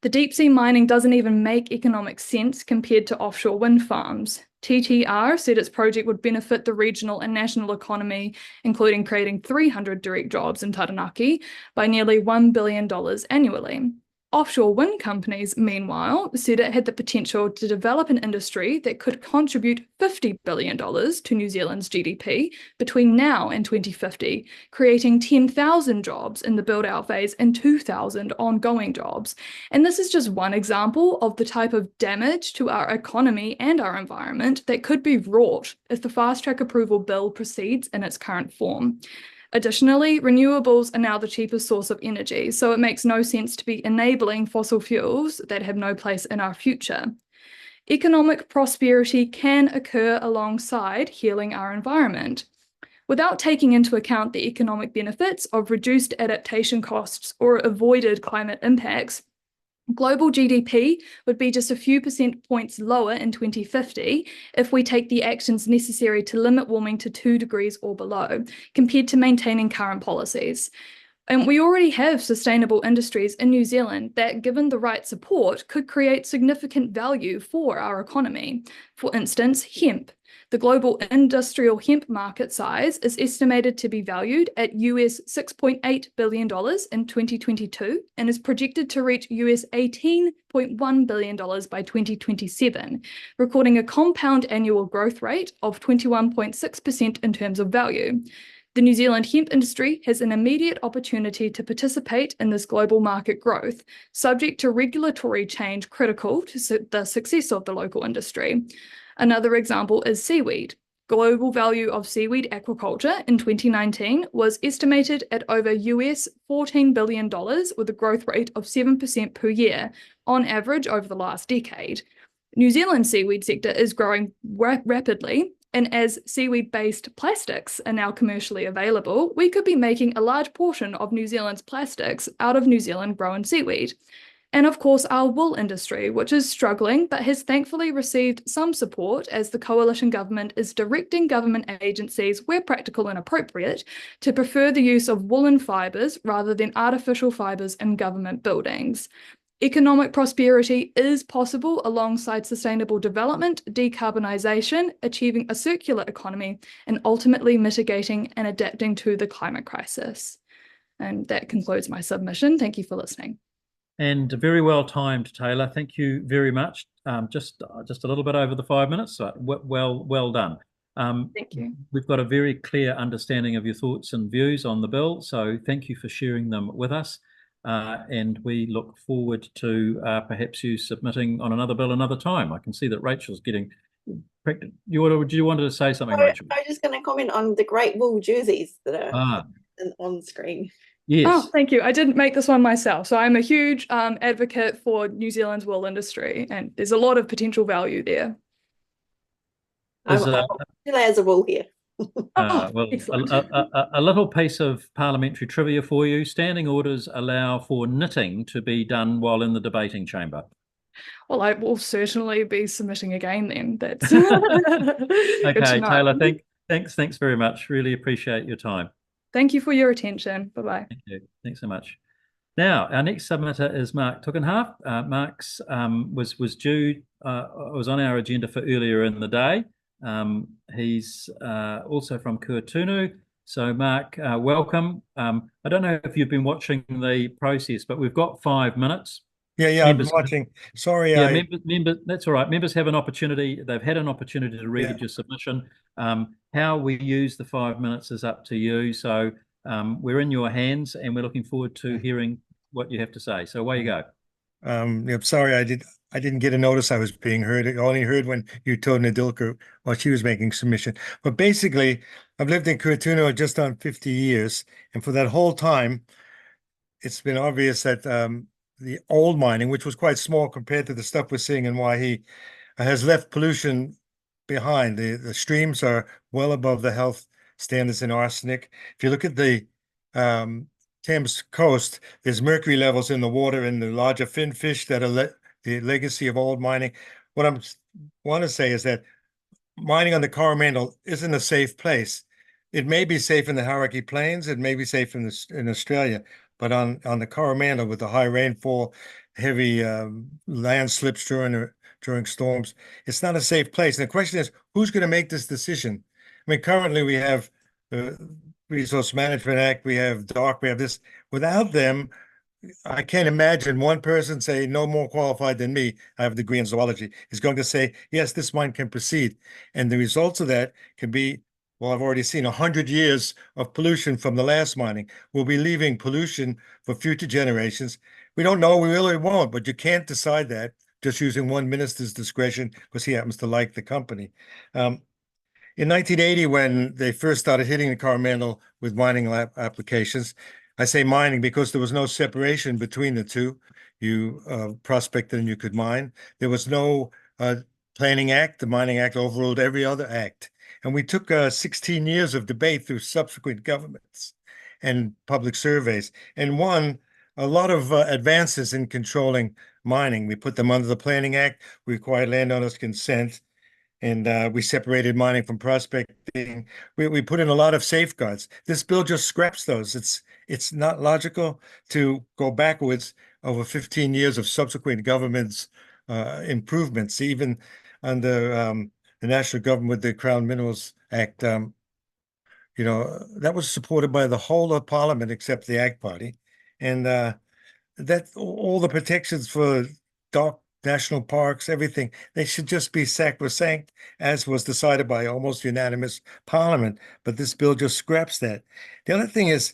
The deep-sea mining doesn't even make economic sense compared to offshore wind farms. TTR said its project would benefit the regional and national economy, including creating 300 direct jobs in Taranaki by nearly $1 billion annually. Offshore wind companies, meanwhile, said it had the potential to develop an industry that could contribute $50 billion to New Zealand's GDP between now and 2050, creating 10,000 jobs in the build-out phase and 2,000 ongoing jobs. And this is just one example of the type of damage to our economy and our environment that could be wrought if the fast-track approval bill proceeds in its current form. Additionally, renewables are now the cheapest source of energy, so it makes no sense to be enabling fossil fuels that have no place in our future. Economic prosperity can occur alongside healing our environment. Without taking into account the economic benefits of reduced adaptation costs or avoided climate impacts, global GDP would be just a few percent points lower in 2050 if we take the actions necessary to limit warming to 2 degrees or below, compared to maintaining current policies. And we already have sustainable industries in New Zealand that, given the right support, could create significant value for our economy. For instance, hemp. The global industrial hemp market size is estimated to be valued at US $6.8 billion in 2022 and is projected to reach US $18.1 billion by 2027, recording a compound annual growth rate of 21.6% in terms of value. The New Zealand hemp industry has an immediate opportunity to participate in this global market growth, subject to regulatory change critical to the success of the local industry. Another example is seaweed. Global value of seaweed aquaculture in 2019 was estimated at over US $14 billion, with a growth rate of 7% per year, on average over the last decade. New Zealand's seaweed sector is growing rapidly, and as seaweed-based plastics are now commercially available, we could be making a large portion of New Zealand's plastics out of New Zealand-grown seaweed. And of course, our wool industry, which is struggling but has thankfully received some support as the coalition government is directing government agencies, where practical and appropriate, to prefer the use of woolen fibres rather than artificial fibres in government buildings. Economic prosperity is possible alongside sustainable development, decarbonisation, achieving a circular economy, and ultimately mitigating and adapting to the climate crisis. And that concludes my submission. Thank you for listening. And very well timed, Taylor. Thank you very much. Just a little bit over the 5 minutes. So well done. Thank you. We've got a very clear understanding of your thoughts and views on the bill. So thank you for sharing them with us. And we look forward to perhaps you submitting on another bill another time. I can see that Rachel's getting. Do you wanted to say something, Rachel? I was just going to comment on the great wool jerseys that are on screen. Yes. Oh, thank you. I didn't make this one myself. So I'm a huge advocate for New Zealand's wool industry, and there's a lot of potential value there. I'm 2 layers of wool here. Well, a little piece of parliamentary trivia for you. Standing orders allow for knitting to be done while in the debating chamber. Well, I will certainly be submitting again then. That's okay, Taylor, thanks very much. Really appreciate your time. Thank you for your attention. Bye-bye. Thank you. Thanks so much. Now, our next submitter is Mark Tugendhat. Mark's was due, was on our agenda for earlier in the day. He's also from Kuatunu. So, Mark, welcome. I don't know if you've been watching the process, but we've got 5 minutes. Yeah, I've been watching. Sorry. Yeah, that's all right. Members have an opportunity. They've had an opportunity to read your submission. How we use the 5 minutes is up to you. So we're in your hands, and we're looking forward to hearing what you have to say. So away you go. Sorry, I didn't get a notice I was being heard. I only heard when you told Nadilka while she was making submission. But basically, I've lived in Kuatunu just on 50 years, and for that whole time, it's been obvious that the old mining, which was quite small compared to the stuff we're seeing in Waihi, has left pollution behind. The streams are well above the health standards in arsenic. If you look at the Thames coast, there's mercury levels in the water and the larger fin fish that are the legacy of old mining. What I want to say is that mining on the Coromandel isn't a safe place. It may be safe in the Hauraki Plains, it may be safe in Australia, but on the Coromandel with the high rainfall, heavy landslips during storms, it's not a safe place. And the question is, who's going to make this decision? I mean, currently we have the Resource Management Act, we have DOC, we have this. Without them, I can't imagine one person say, no more qualified than me, I have a degree in zoology, is going to say, yes, this mine can proceed. And the results of that can be, well, I've already seen 100 years of pollution from the last mining. We'll be leaving pollution for future generations. We don't know, we really won't, but you can't decide that just using one minister's discretion because he happens to like the company. In 1980, when they first started hitting the Coromandel with mining applications, I say mining because there was no separation between the two. You prospected and you could mine. There was no Planning Act. The Mining Act overruled every other act. And we took 16 years of debate through subsequent governments and public surveys and won a lot of advances in controlling mining. We put them under the Planning Act. We required landowners' consent. and we separated mining from prospecting. We put in a lot of safeguards. This bill just scraps those. It's not logical to go backwards over 15 years of subsequent governments' improvements, even under the national government with the Crown Minerals Act. You know, that was supported by the whole of Parliament except the Ag Party, and that all the protections for dark national parks, everything, they should just be sacrosanct, as was decided by almost unanimous Parliament. But this bill just scraps that. The other thing is,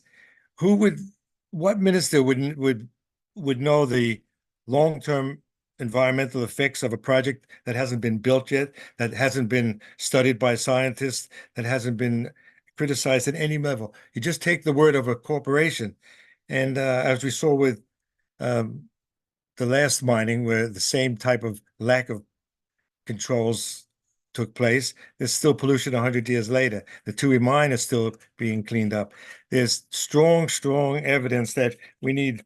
what minister would know the long-term environmental effects of a project that hasn't been built yet, that hasn't been studied by scientists, that hasn't been criticized at any level? You just take the word of a corporation. And as we saw with the last mining, where the same type of lack of controls took place, there's still pollution 100 years later. The Tui mine is still being cleaned up. There's strong evidence that we need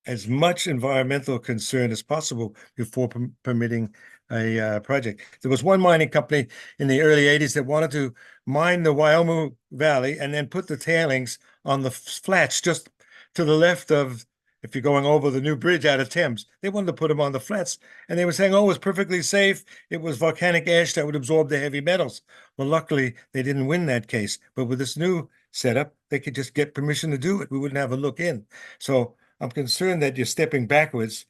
as much environmental concern as possible before permitting a project. There was one mining company in the early 80s that wanted to mine the Waiomou Valley and then put the tailings on the flats just to the left of, if you're going over the new bridge out of Thames. They wanted to put them on the flats, and they were saying, oh, it was perfectly safe. It was volcanic ash that would absorb the heavy metals. Well, luckily, they didn't win that case. But with this new setup, they could just get permission to do it. We wouldn't have a look in. So I'm concerned that you're stepping backwards,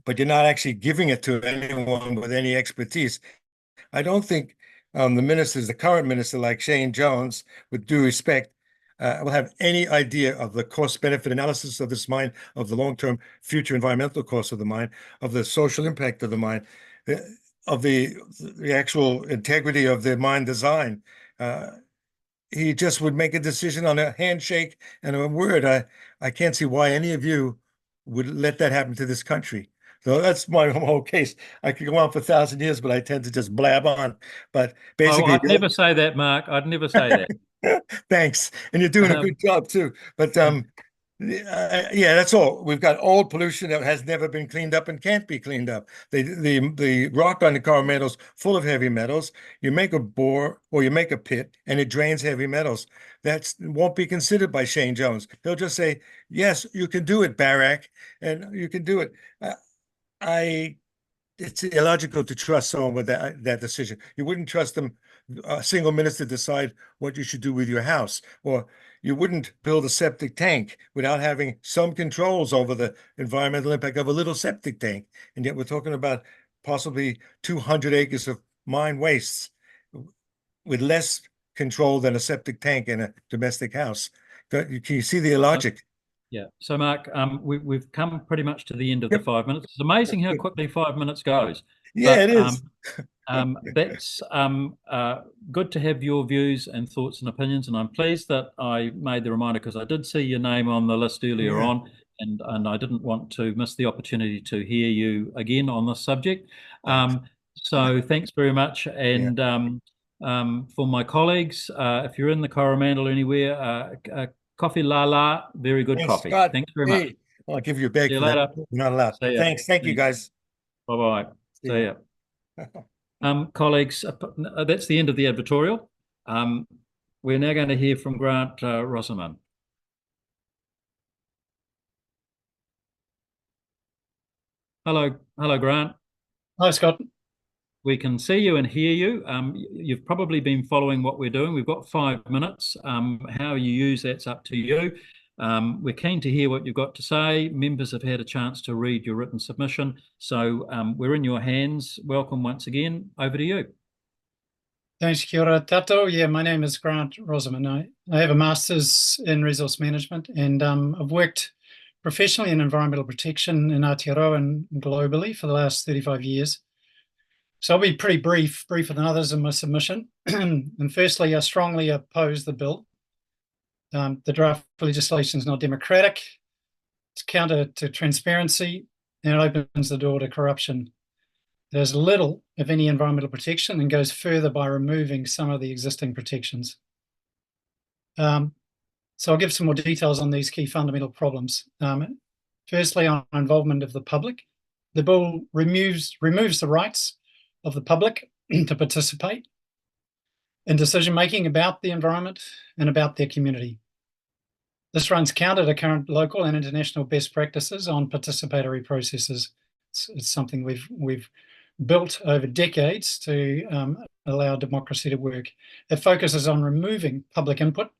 but you're not actually giving it to anyone with any expertise. I don't think the ministers, the current minister, like Shane Jones, with due respect, will have any idea of the cost-benefit analysis of this mine, of the long-term future environmental costs of the mine, of the social impact of the mine, of the actual integrity of the mine design. He just would make a decision on a handshake and a word. I can't see why any of you would let that happen to this country. So that's my whole case. I could go on for 1,000 years, but I tend to just blab on. But basically, I'd never say that, Mark. I'd never say that. Thanks, and you're doing a good job too. But yeah, that's all. We've got old pollution that has never been cleaned up and can't be cleaned up. The rock on the Coromedel's full of heavy metals. You make a bore or you make a pit, and it drains heavy metals. That won't be considered by Shane Jones. They'll just say, "Yes, you can do it, Barak, and you can do it." It's illogical to trust someone with that decision. You wouldn't trust them, a single minister, decide what you should do with your house, or you wouldn't build a septic tank without having some controls over the environmental impact of a little septic tank. And yet we're talking about possibly 200 acres of mine wastes with less control than a septic tank in a domestic house. Can you see the illogic? Yeah. So, Mark, we've come pretty much to the end of the 5 minutes. It's amazing how quickly 5 minutes goes. Yeah, it is. That's good to have your views and thoughts and opinions, and I'm pleased that I made the reminder, because I did see your name on the list earlier on, and I didn't want to miss the opportunity to hear you again on this subject. So thanks very much. And for my colleagues, if you're in the Coromandel anywhere, coffee la, very good coffee. Scott. Thanks very much. I'll give you a bag See you for later. that. You're not allowed. Thanks. Thank you, guys. Bye-bye. See ya. Colleagues, that's the end of the advertorial. We're now going to hear from Grant Rosamond. Hello, Grant. Hi, Scott. We can see you and hear you. You've probably been following what we're doing. We've got 5 minutes. How you use that's up to you. We're keen to hear what you've got to say. Members have had a chance to read your written submission. So we're in your hands. Welcome once again. Over to you. Thanks, kia ora tātou. Yeah, my name is Grant Rosamond. I have a master's in resource management, and I've worked professionally in environmental protection in Aotearoa and globally for the last 35 years. So I'll be pretty briefer than others in my submission. And firstly, I strongly oppose the bill. The draft legislation is not democratic. It's counter to transparency, and it opens the door to corruption. There's little, if any, environmental protection, and goes further by removing some of the existing protections. So I'll give some more details on these key fundamental problems. Firstly, on involvement of the public. The bill removes the rights of the public to participate in decision-making about the environment and about their community. This runs counter to current local and international best practices on participatory processes. It's something we've built over decades to allow democracy to work. It focuses on removing public input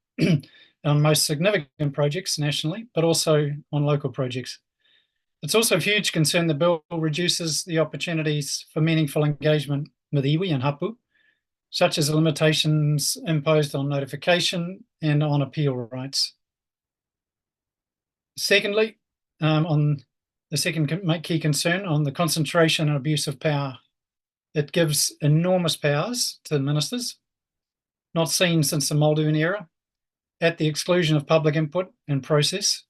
on most significant projects nationally, but also on local projects. It's also of huge concern the bill reduces the opportunities for meaningful engagement with iwi and hapu, such as the limitations imposed on notification and on appeal rights. Secondly, on the second key concern on the concentration and abuse of power. It gives enormous powers to ministers, not seen since the Muldoon era, at the exclusion of public input and process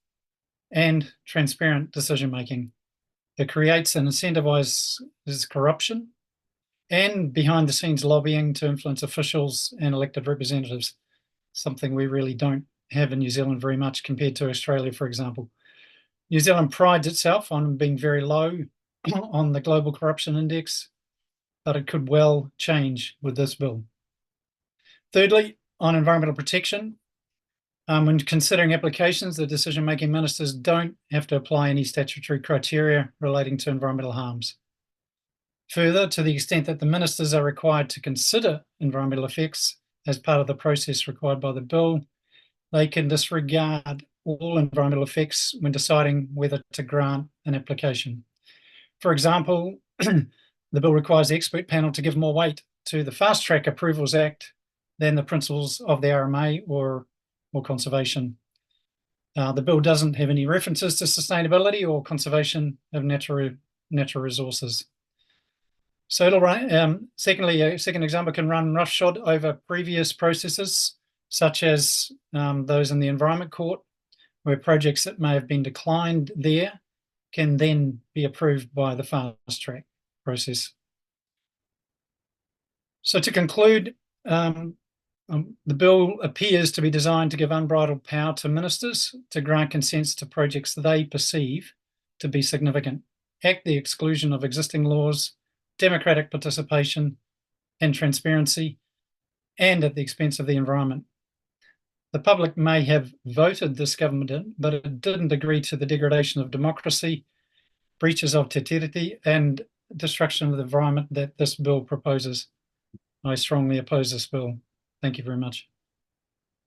and transparent decision-making. It creates and incentivizes corruption and behind-the-scenes lobbying to influence officials and elected representatives, something we really don't have in New Zealand very much compared to Australia, for example. New Zealand prides itself on being very low on the Global Corruption Index, but it could well change with this bill. Thirdly, on environmental protection, when considering applications, the decision-making ministers don't have to apply any statutory criteria relating to environmental harms. Further, to the extent that the ministers are required to consider environmental effects as part of the process required by the bill, they can disregard all environmental effects when deciding whether to grant an application. For example, the bill requires the expert panel to give more weight to the Fast Track Approvals Act than the principles of the RMLA or conservation. The bill doesn't have any references to sustainability or conservation of natural resources. So it'll run, secondly, a second example can run roughshod over previous processes, such as those in the Environment Court, where projects that may have been declined there can then be approved by the fast track process. So to conclude, the bill appears to be designed to give unbridled power to ministers to grant consents to projects they perceive to be significant, at the exclusion of existing laws, democratic participation and transparency, and at the expense of the environment. The public may have voted this government in, but it didn't agree to the degradation of democracy, breaches of te tiriti, and destruction of the environment that this bill proposes. I strongly oppose this bill. Thank you very much.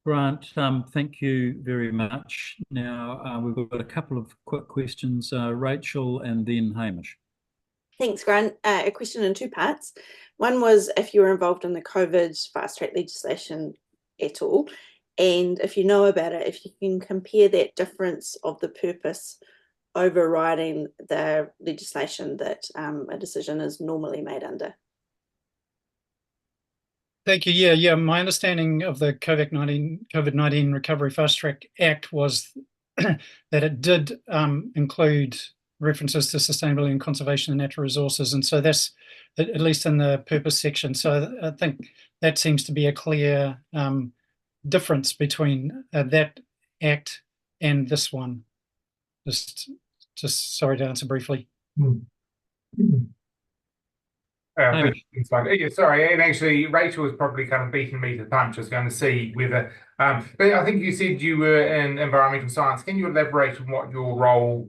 Grant, thank you very much. Now, we've got a couple of quick questions, Rachel and then Hamish. Thanks, Grant. A question in two parts. One was if you were involved in the COVID fast track legislation at all, and if you know about it, if you can compare that difference of the purpose overriding the legislation that a decision is normally made under. Thank you. Yeah. My understanding of the COVID-19 Recovery Fast Track Act was that it did include references to sustainability and conservation of natural resources, and so that's at least in the purpose section. So I think that seems to be a clear difference between that act and this one. Just sorry to answer briefly. Sorry, and actually Rachel was probably kind of beating me to the punch. I was going to see whether, but I think you said you were in environmental science. Can you elaborate on what your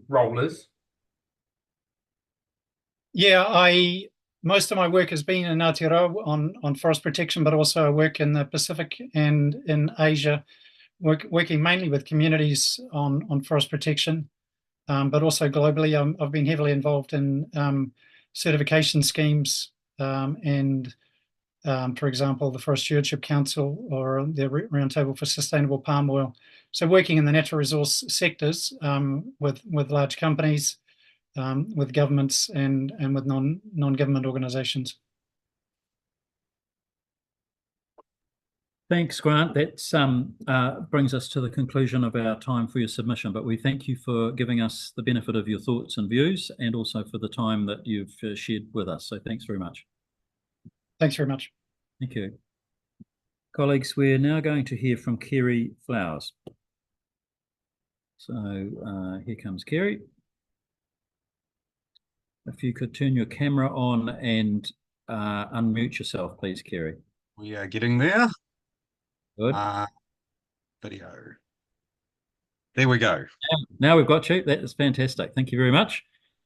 role is? Yeah, most of my work has been in Aotearoa on forest protection, but also I work in the Pacific and in Asia, working mainly with communities on forest protection, but also globally. I've been heavily involved in certification schemes and, for example, the Forest Stewardship Council or the Roundtable for Sustainable Palm Oil. So working in the natural resource sectors with large companies, with governments and with non-government organisations. Thanks, Grant. That brings us to the conclusion of our time for your submission, but we thank you for giving us the benefit of your thoughts and views and also for the time that you've shared with us. So thanks very much. Thanks very much. Thank you. Colleagues, we're now going to hear from Kerry Flowers. So here comes Kerry. If you could turn your camera on and unmute yourself, please, Kerry. We are getting there. Good. Video. There we go. Now we've got you. That is fantastic. Thank you very much.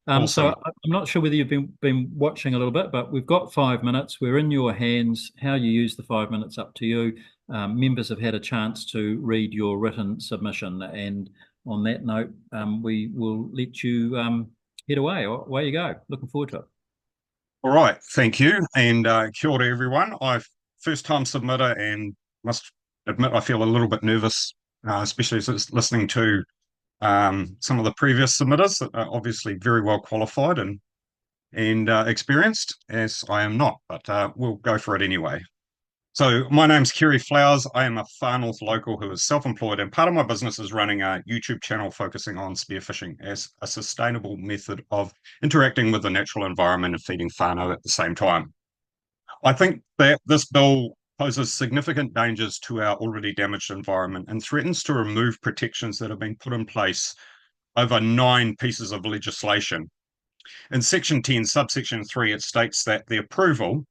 Awesome. So I'm not sure whether you've been watching a little bit, but we've got 5 minutes. We're in your hands. How you use the 5 minutes, up to you. Members have had a chance to read your written submission, and on that note, we will let you head away. Away you go. Looking forward to it. All right, thank you, and kia ora everyone. I've first-time submitter and must admit I feel a little bit nervous, especially listening to some of the previous submitters that are obviously very well qualified and experienced, as I am not, but we'll go for it anyway. So my name's Kerry Flowers. I am a Far North local who is self-employed, and part of my business is running a YouTube channel focusing on spearfishing as a sustainable method of interacting with the natural environment and feeding whānau at the same time. I think that this bill poses significant dangers to our already damaged environment and threatens to remove protections that have been put in place over 9 pieces of legislation. In Section 10, subsection 3, it states that the approval,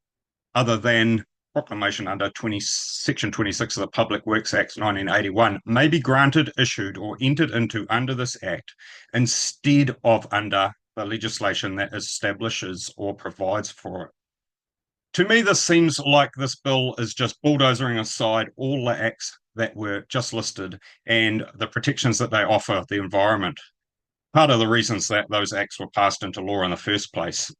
other than proclamation under Section 26 of the Public Works Act 1981, may be granted, issued, or entered into under this Act instead of under the legislation that establishes or provides for it. To me, this seems like this bill is just bulldozering aside all the acts that were just listed and the protections that they offer the environment. Part of the reasons that those acts were passed into law in the first place.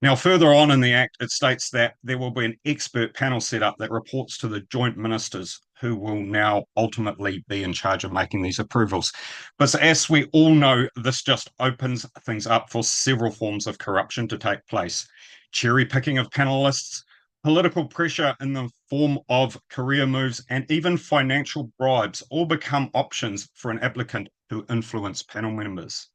Now, further on in the Act, it states that there will be an expert panel set up that reports to the joint ministers who will now ultimately be in charge of making these approvals. But as we all know, this just opens things up for several forms of corruption to take place. Cherry picking of panelists, political pressure in the form of career moves, and even financial bribes all become options for an applicant to influence panel members.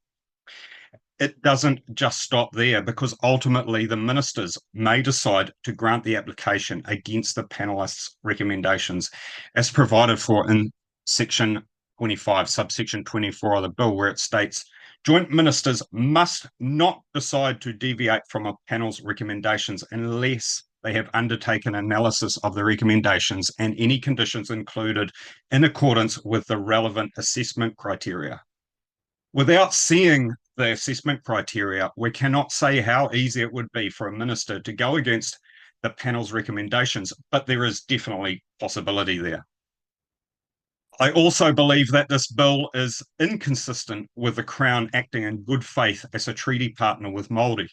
It doesn't just stop there, because ultimately the ministers may decide to grant the application against the panelists' recommendations as provided for in Section 25, subsection 24 of the bill, where it states, joint ministers must not decide to deviate from a panel's recommendations unless they have undertaken analysis of the recommendations and any conditions included in accordance with the relevant assessment criteria. Without seeing the assessment criteria, we cannot say how easy it would be for a minister to go against the panel's recommendations, but there is definitely possibility there. I also believe that this bill is inconsistent with the Crown acting in good faith as a treaty partner with Māori.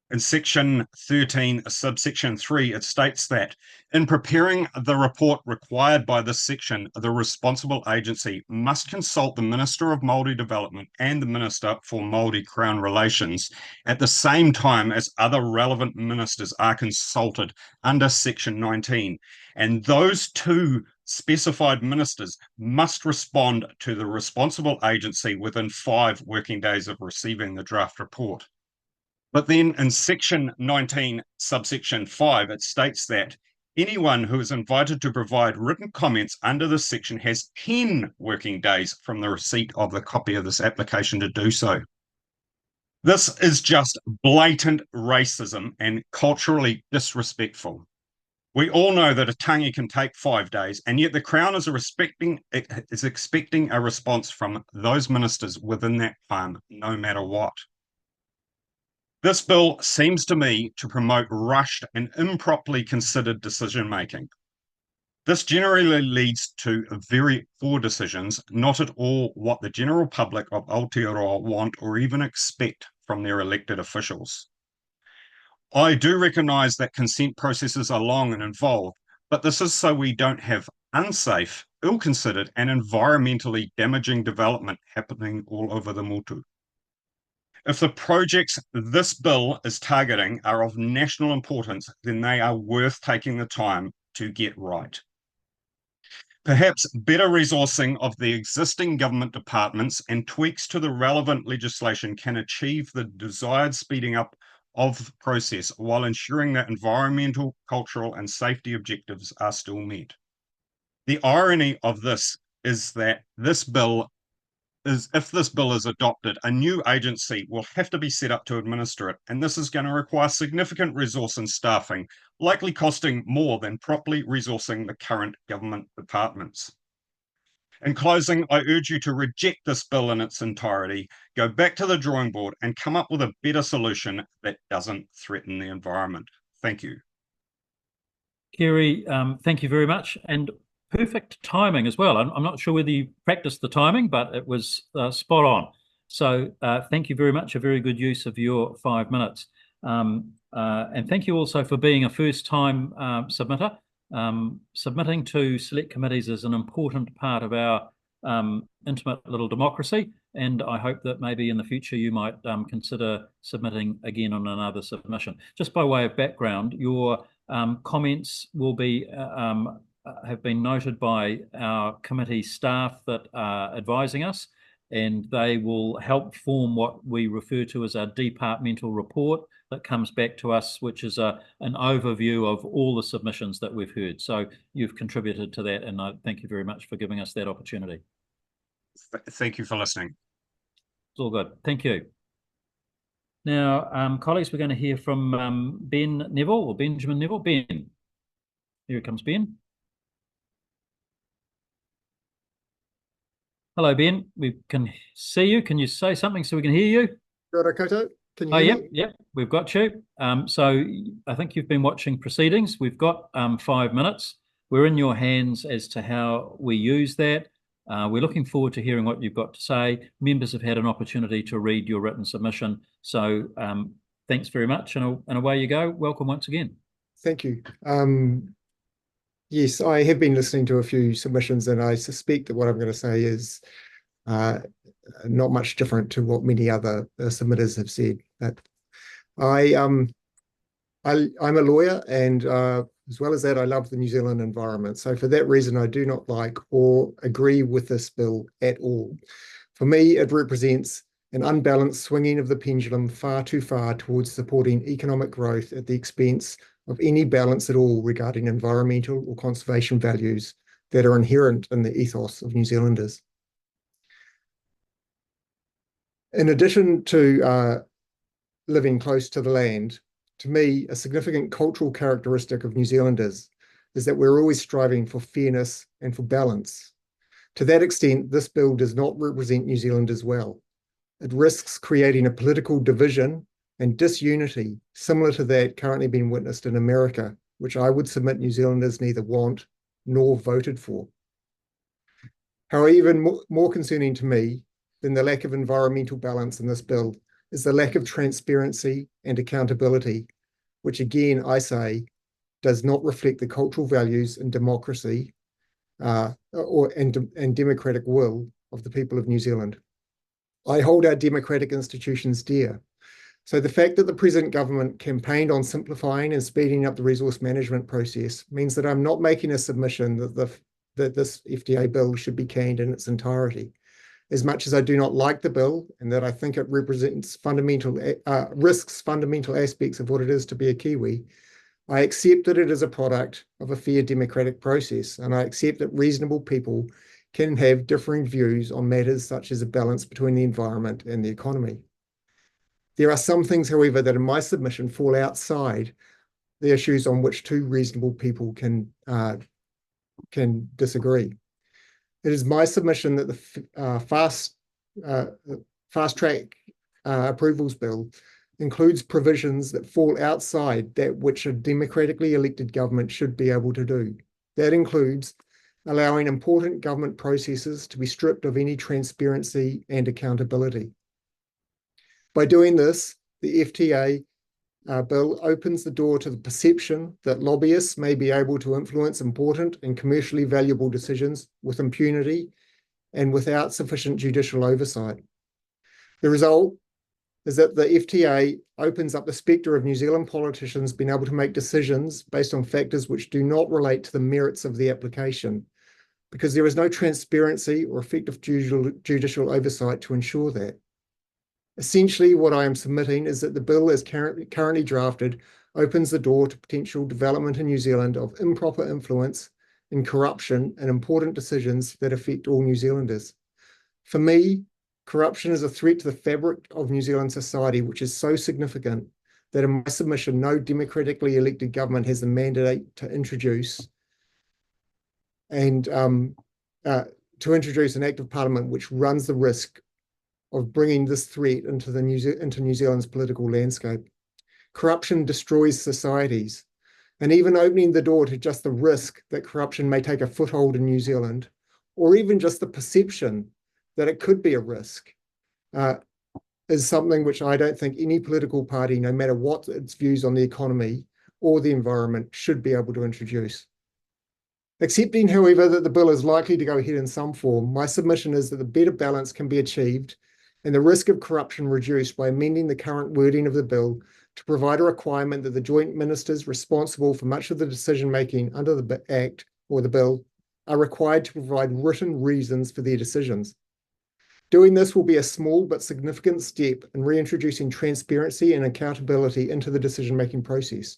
In Section 13, subsection 3, it states that in preparing the report required by this section, the responsible agency must consult the Minister of Māori Development and the Minister for Māori Crown Relations at the same time as other relevant ministers are consulted under Section 19. And those two specified ministers must respond to the responsible agency within 5 working days of receiving the draft report. But then in Section 19, subsection 5, it states that anyone who is invited to provide written comments under this section has 10 working days from the receipt of the copy of this application to do so. This is just blatant racism and culturally disrespectful. We all know that a tangi can take 5 days, and yet the Crown is expecting a response from those ministers within that time, no matter what. This bill seems to me to promote rushed and improperly considered decision-making. This generally leads to very poor decisions, not at all what the general public of Aotearoa want or even expect from their elected officials. I do recognise that consent processes are long and involved, but this is so we don't have unsafe, ill-considered and environmentally damaging development happening all over the motu. If the projects this bill is targeting are of national importance, then they are worth taking the time to get right. Perhaps better resourcing of the existing government departments and tweaks to the relevant legislation can achieve the desired speeding up of the process while ensuring that environmental, cultural, and safety objectives are still met. The irony of this is that this bill is if this bill is adopted, a new agency will have to be set up to administer it, and this is going to require significant resource and staffing, likely costing more than properly resourcing the current government departments. In closing, I urge you to reject this bill in its entirety, go back to the drawing board and come up with a better solution that doesn't threaten the environment. Thank you. Kerry, thank you very much, and perfect timing as well. I'm not sure whether you practiced the timing, but it was spot on. So thank you very much, a very good use of your 5 minutes. And thank you also for being a first-time submitter. Submitting to select committees is an important part of our intimate little democracy, and I hope that maybe in the future you might consider submitting again on another submission. Just by way of background, your comments will be have been noted by our committee staff that are advising us, and they will help form what we refer to as our departmental report that comes back to us, which is an overview of all the submissions that we've heard. So you've contributed to that, and I thank you very much for giving us that opportunity. Thank you for listening. It's all good. Thank you. Now, colleagues, we're going to hear from Ben Neville, or Benjamin Neville. Ben. Here comes Ben. Hello, Ben. We can see you. Can you say something so we can hear you? Kia koutou. Can you Oh, hear yep, me? yep, we've got you. So I think you've been watching proceedings. We've got 5 minutes. We're in your hands as to how we use that. We're looking forward to hearing what you've got to say. Members have had an opportunity to read your written submission. So thanks very much, and away you go. Welcome once again. Thank you. Yes, I have been listening to a few submissions, and I suspect that what I'm going to say is not much different to what many other submitters have said. But I'm a lawyer, and as well as that, I love the New Zealand environment. So for that reason, I do not like or agree with this bill at all. For me, it represents an unbalanced swinging of the pendulum far too far towards supporting economic growth at the expense of any balance at all regarding environmental or conservation values that are inherent in the ethos of New Zealanders. In addition to living close to the land, to me, a significant cultural characteristic of New Zealanders is that we're always striving for fairness and for balance. To that extent, this bill does not represent New Zealanders well. It risks creating a political division and disunity similar to that currently being witnessed in America, which I would submit New Zealanders neither want nor voted for. However, even more concerning to me than the lack of environmental balance in this bill is the lack of transparency and accountability, which again, I say, does not reflect the cultural values and democracy and democratic will of the people of New Zealand. I hold our democratic institutions dear. So the fact that the present government campaigned on simplifying and speeding up the resource management process means that I'm not making a submission that this FTA bill should be canned in its entirety. As much as I do not like the bill and that I think it represents risks fundamental aspects of what it is to be a Kiwi, I accept that it is a product of a fair democratic process, and I accept that reasonable people can have differing views on matters such as a balance between the environment and the economy. There are some things, however, that in my submission fall outside the issues on which two reasonable people can disagree. It is my submission that the fast track approvals bill includes provisions that fall outside that which a democratically elected government should be able to do. That includes allowing important government processes to be stripped of any transparency and accountability. By doing this, the FTA bill opens the door to the perception that lobbyists may be able to influence important and commercially valuable decisions with impunity and without sufficient judicial oversight. The result is that the FTA opens up the spectre of New Zealand politicians being able to make decisions based on factors which do not relate to the merits of the application, because there is no transparency or effective judicial oversight to ensure that. Essentially, what I am submitting is that the bill as currently drafted opens the door to potential development in New Zealand of improper influence and corruption in important decisions that affect all New Zealanders. For me, Corruption is a threat to the fabric of New Zealand society, which is so significant that in my submission, no democratically elected government has the mandate to introduce an act of parliament which runs the risk of bringing this threat into New Zealand's political landscape. Corruption destroys societies, and even opening the door to just the risk that corruption may take a foothold in New Zealand, or even just the perception that it could be a risk, is something which I don't think any political party, no matter what its views on the economy or the environment, should be able to introduce. Accepting, however, that the bill is likely to go ahead in some form, my submission is that the better balance can be achieved and the risk of corruption reduced by amending the current wording of the bill to provide a requirement that the joint ministers responsible for much of the decision-making under the Act or the bill are required to provide written reasons for their decisions. Doing this will be a small but significant step in reintroducing transparency and accountability into the decision-making process,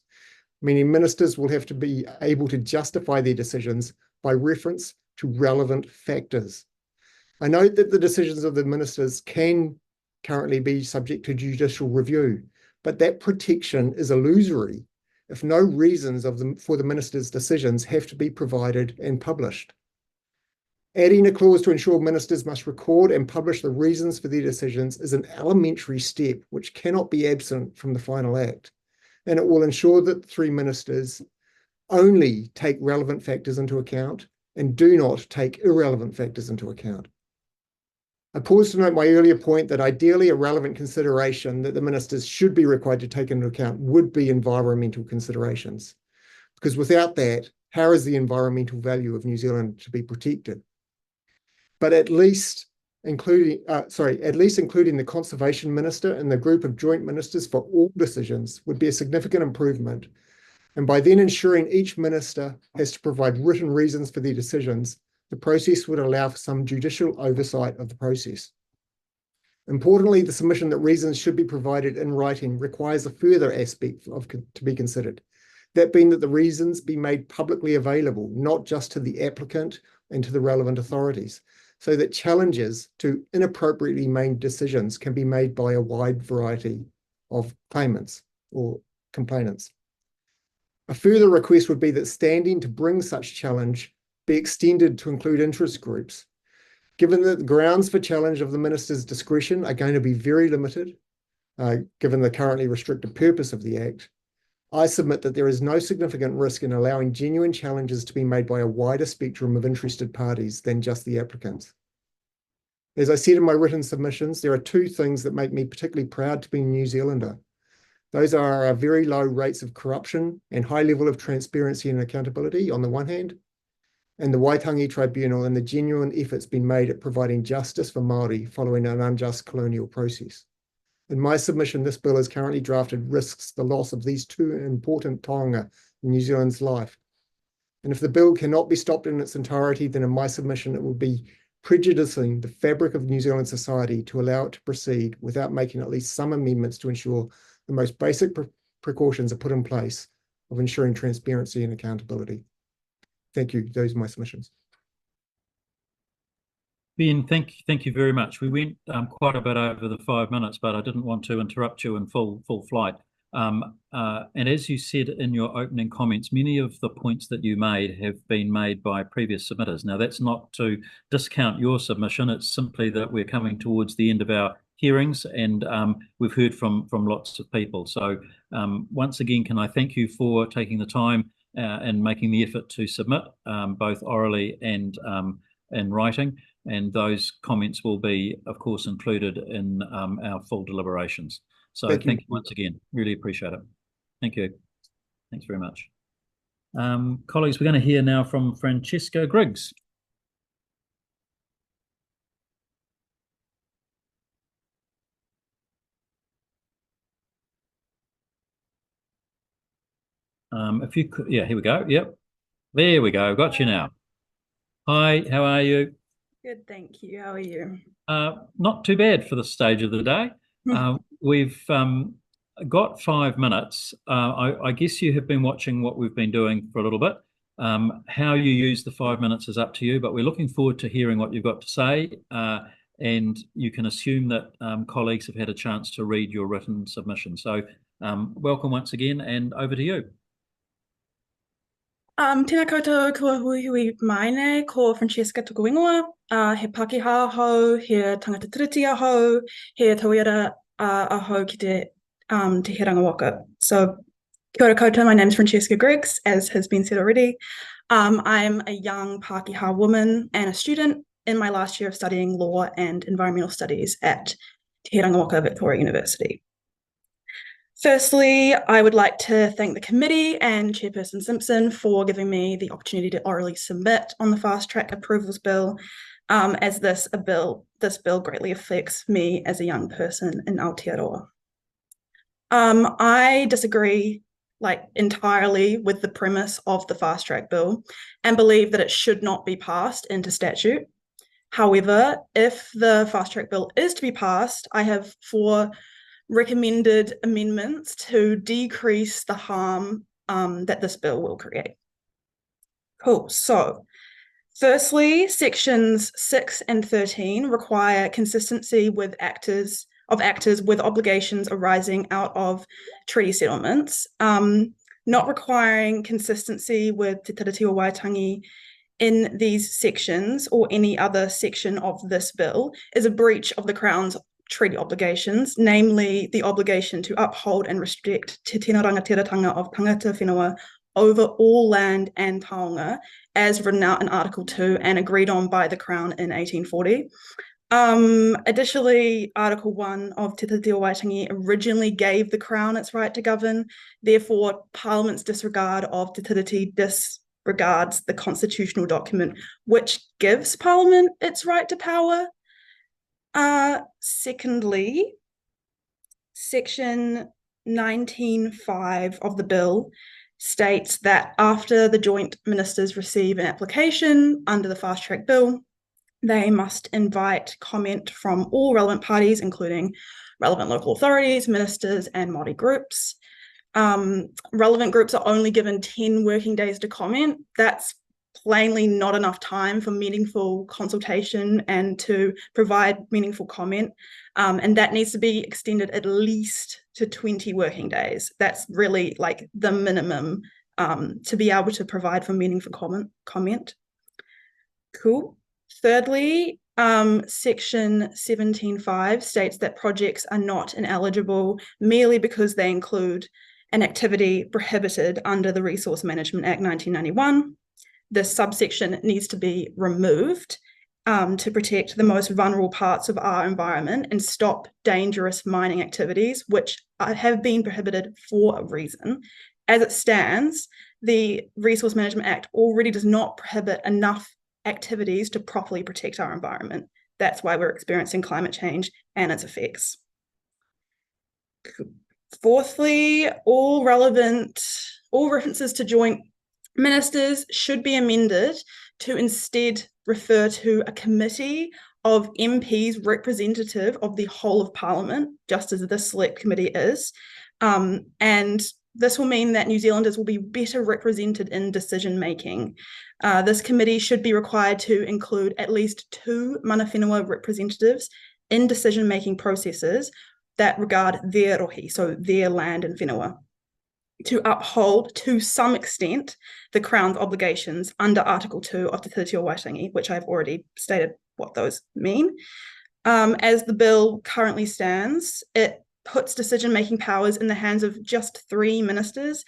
meaning ministers will have to be able to justify their decisions by reference to relevant factors. I note that the decisions of the ministers can currently be subject to judicial review, but that protection is illusory if no reasons for the ministers' decisions have to be provided and published. Adding a clause to ensure ministers must record and publish the reasons for their decisions is an elementary step which cannot be absent from the final act, and it will ensure that the three ministers only take relevant factors into account and do not take irrelevant factors into account. I pause to note my earlier point that ideally a relevant consideration that the ministers should be required to take into account would be environmental considerations, because without that, how is the environmental value of New Zealand to be protected? But at least including the Conservation Minister and the group of joint ministers for all decisions would be a significant improvement. And by then ensuring each minister has to provide written reasons for their decisions, the process would allow for some judicial oversight of the process. Importantly, the submission that reasons should be provided in writing requires a further aspect to be considered, that being that the reasons be made publicly available, not just to the applicant and to the relevant authorities, so that challenges to inappropriately made decisions can be made by a wide variety of claimants or complainants. A further request would be that standing to bring such challenge be extended to include interest groups. Given that the grounds for challenge of the minister's discretion are going to be very limited, given the currently restricted purpose of the Act, I submit that there is no significant risk in allowing genuine challenges to be made by a wider spectrum of interested parties than just the applicants. As I said in my written submissions, there are two things that make me particularly proud to be a New Zealander. Those are our very low rates of corruption and high level of transparency and accountability on the one hand, and the Waitangi Tribunal and the genuine efforts being made at providing justice for Māori following an unjust colonial process. In my submission, this bill as currently drafted risks the loss of these two important taonga in New Zealand's life. And if the bill cannot be stopped in its entirety, then in my submission, it will be prejudicing the fabric of New Zealand society to allow it to proceed without making at least some amendments to ensure the most basic precautions are put in place of ensuring transparency and accountability. Thank you. Those are my submissions. Ben, thank you very much. We went quite a bit over the 5 minutes, but I didn't want to interrupt you in full flight. And as you said in your opening comments, many of the points that you made have been made by previous submitters. Now, that's not to discount your submission. It's simply that we're coming towards the end of our hearings, and we've heard from lots of people. So once again, can I thank you for taking the time and making the effort to submit both orally and in writing. And those comments will be, of course, included in our full deliberations. So thank you once again. Really appreciate it. Thank you. Thanks very much. Colleagues, we're going to hear now from Francesca Griggs. If you could, yeah, here we go. Yep. There we go. Got you now. Hi, how are you? Good, thank you. How are you? Not too bad for the stage of the day. We've got 5 minutes. I guess you have been watching what we've been doing for a little bit. How you use the 5 minutes is up to you, but we're looking forward to hearing what you've got to say. and you can assume that colleagues have had a chance to read your written submission. So welcome once again, and over to you. Tēnā koutou kua hui maine, ko Francesca Tukuingoa, he Pākehā hou, he tangata tiriti hou, he tauira hou ki te Heranga Waka. So kia ora koutou, my name is Francesca Griggs, as has been said already. I'm a young Pākehā woman and a student in my last year of studying law and environmental studies at Te Heranga Waka Victoria University. Firstly, I would like to thank the committee and Chairperson Simpson for giving me the opportunity to orally submit on the fast track approvals bill, as this bill greatly affects me as a young person in Aotearoa. I disagree entirely with the premise of the fast track bill and believe that it should not be passed into statute. However, if the fast track bill is to be passed, I have 4 recommended amendments to decrease the harm that this bill will create. Cool. So firstly, sections 6 and 13 require consistency with actors with obligations arising out of treaty settlements. Not requiring consistency with Te Tiriti o Waitangi in these sections or any other section of this bill is a breach of the Crown's treaty obligations, namely the obligation to uphold and respect te tino rangatiratanga of tangata whenua over all land and taonga, as written out in Article 2 and agreed on by the Crown in 1840. Additionally, Article 1 of Te Tiriti o Waitangi originally gave the Crown its right to govern. Therefore, Parliament's disregard of Te Tiriti disregards the constitutional document which gives Parliament its right to power. Secondly, section 19.5 of the bill states that after the joint ministers receive an application under the fast track bill, they must invite comment from all relevant parties, including relevant local authorities, ministers, and Māori groups. Relevant groups are only given 10 working days to comment. That's plainly not enough time for meaningful consultation and to provide meaningful comment. And that needs to be extended at least to 20 working days. That's really the minimum to be able to provide for meaningful comment. Cool. Thirdly, section 17.5 states that projects are not ineligible merely because they include an activity prohibited under the Resource Management Act 1991. This subsection needs to be removed to protect the most vulnerable parts of our environment and stop dangerous mining activities, which have been prohibited for a reason. As it stands, the Resource Management Act already does not prohibit enough activities to properly protect our environment. That's why we're experiencing climate change and its effects. Fourthly, all references to joint ministers should be amended to instead refer to a committee of MPs representative of the whole of Parliament, just as this select committee is. And this will mean that New Zealanders will be better represented in decision making. This committee should be required to include at least 2 mana whenua representatives in decision making processes that regard their rohi, so their land and whenua, to uphold to some extent the Crown's obligations under Article 2 of Te Tiriti o Waitangi, which I've already stated what those mean. As the bill currently stands, it puts decision-making powers in the hands of just 3 ministers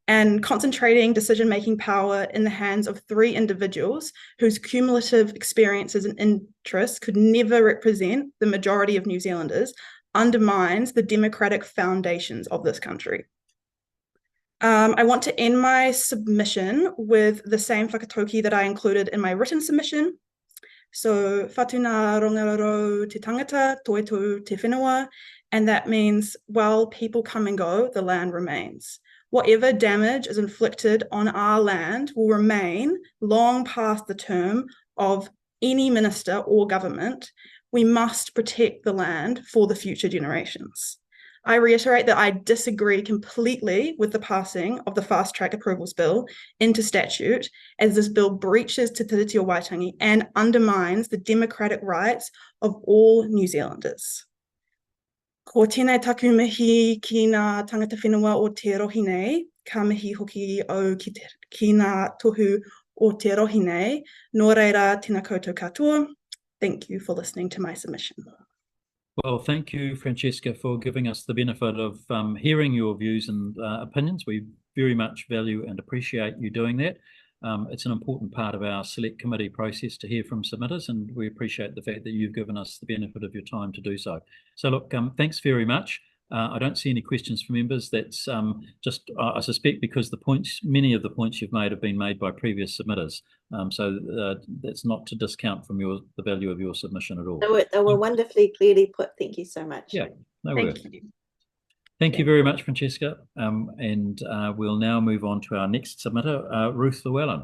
and concentrating decision-making power in the hands of 3 individuals whose cumulative experiences and interests could never represent the majority of New Zealanders undermines the democratic foundations of this country. I want to end my submission with the same whakatauki that I included in my written submission. So, whatuna rongararo te tangata, toetu te whenua, and that means, while people come and go, the land remains. Whatever damage is inflicted on our land will remain long past the term of any minister or government. We must protect the land for the future generations. I reiterate that I disagree completely with the passing of the Fast Track Approvals Bill into statute, as this bill breaches Te Tiriti o Waitangi and undermines the democratic rights of all New Zealanders. Ko tēnei taku mihi ki ngā tangata whenua o te rohi nei, ka mihi hoki au ki ngā tohu o te rohi nei, nō reira tēnā koutou katoa. Thank you for listening to my submission. Well, thank you, Francesca, for giving us the benefit of hearing your views and opinions. We very much value and appreciate you doing that. It's an important part of our select committee process to hear from submitters, and we appreciate the fact that you've given us the benefit of your time to do so. So look, thanks very much. I don't see any questions from members. That's just, I suspect, because many of the points you've made have been made by previous submitters. So that's not to discount from the value of your submission at all. They were wonderfully clearly put. Thank you so much. Yeah, no Thank worries. you. Thank you very much, Francesca. And we'll now move on to our next submitter, Ruth Llewellyn.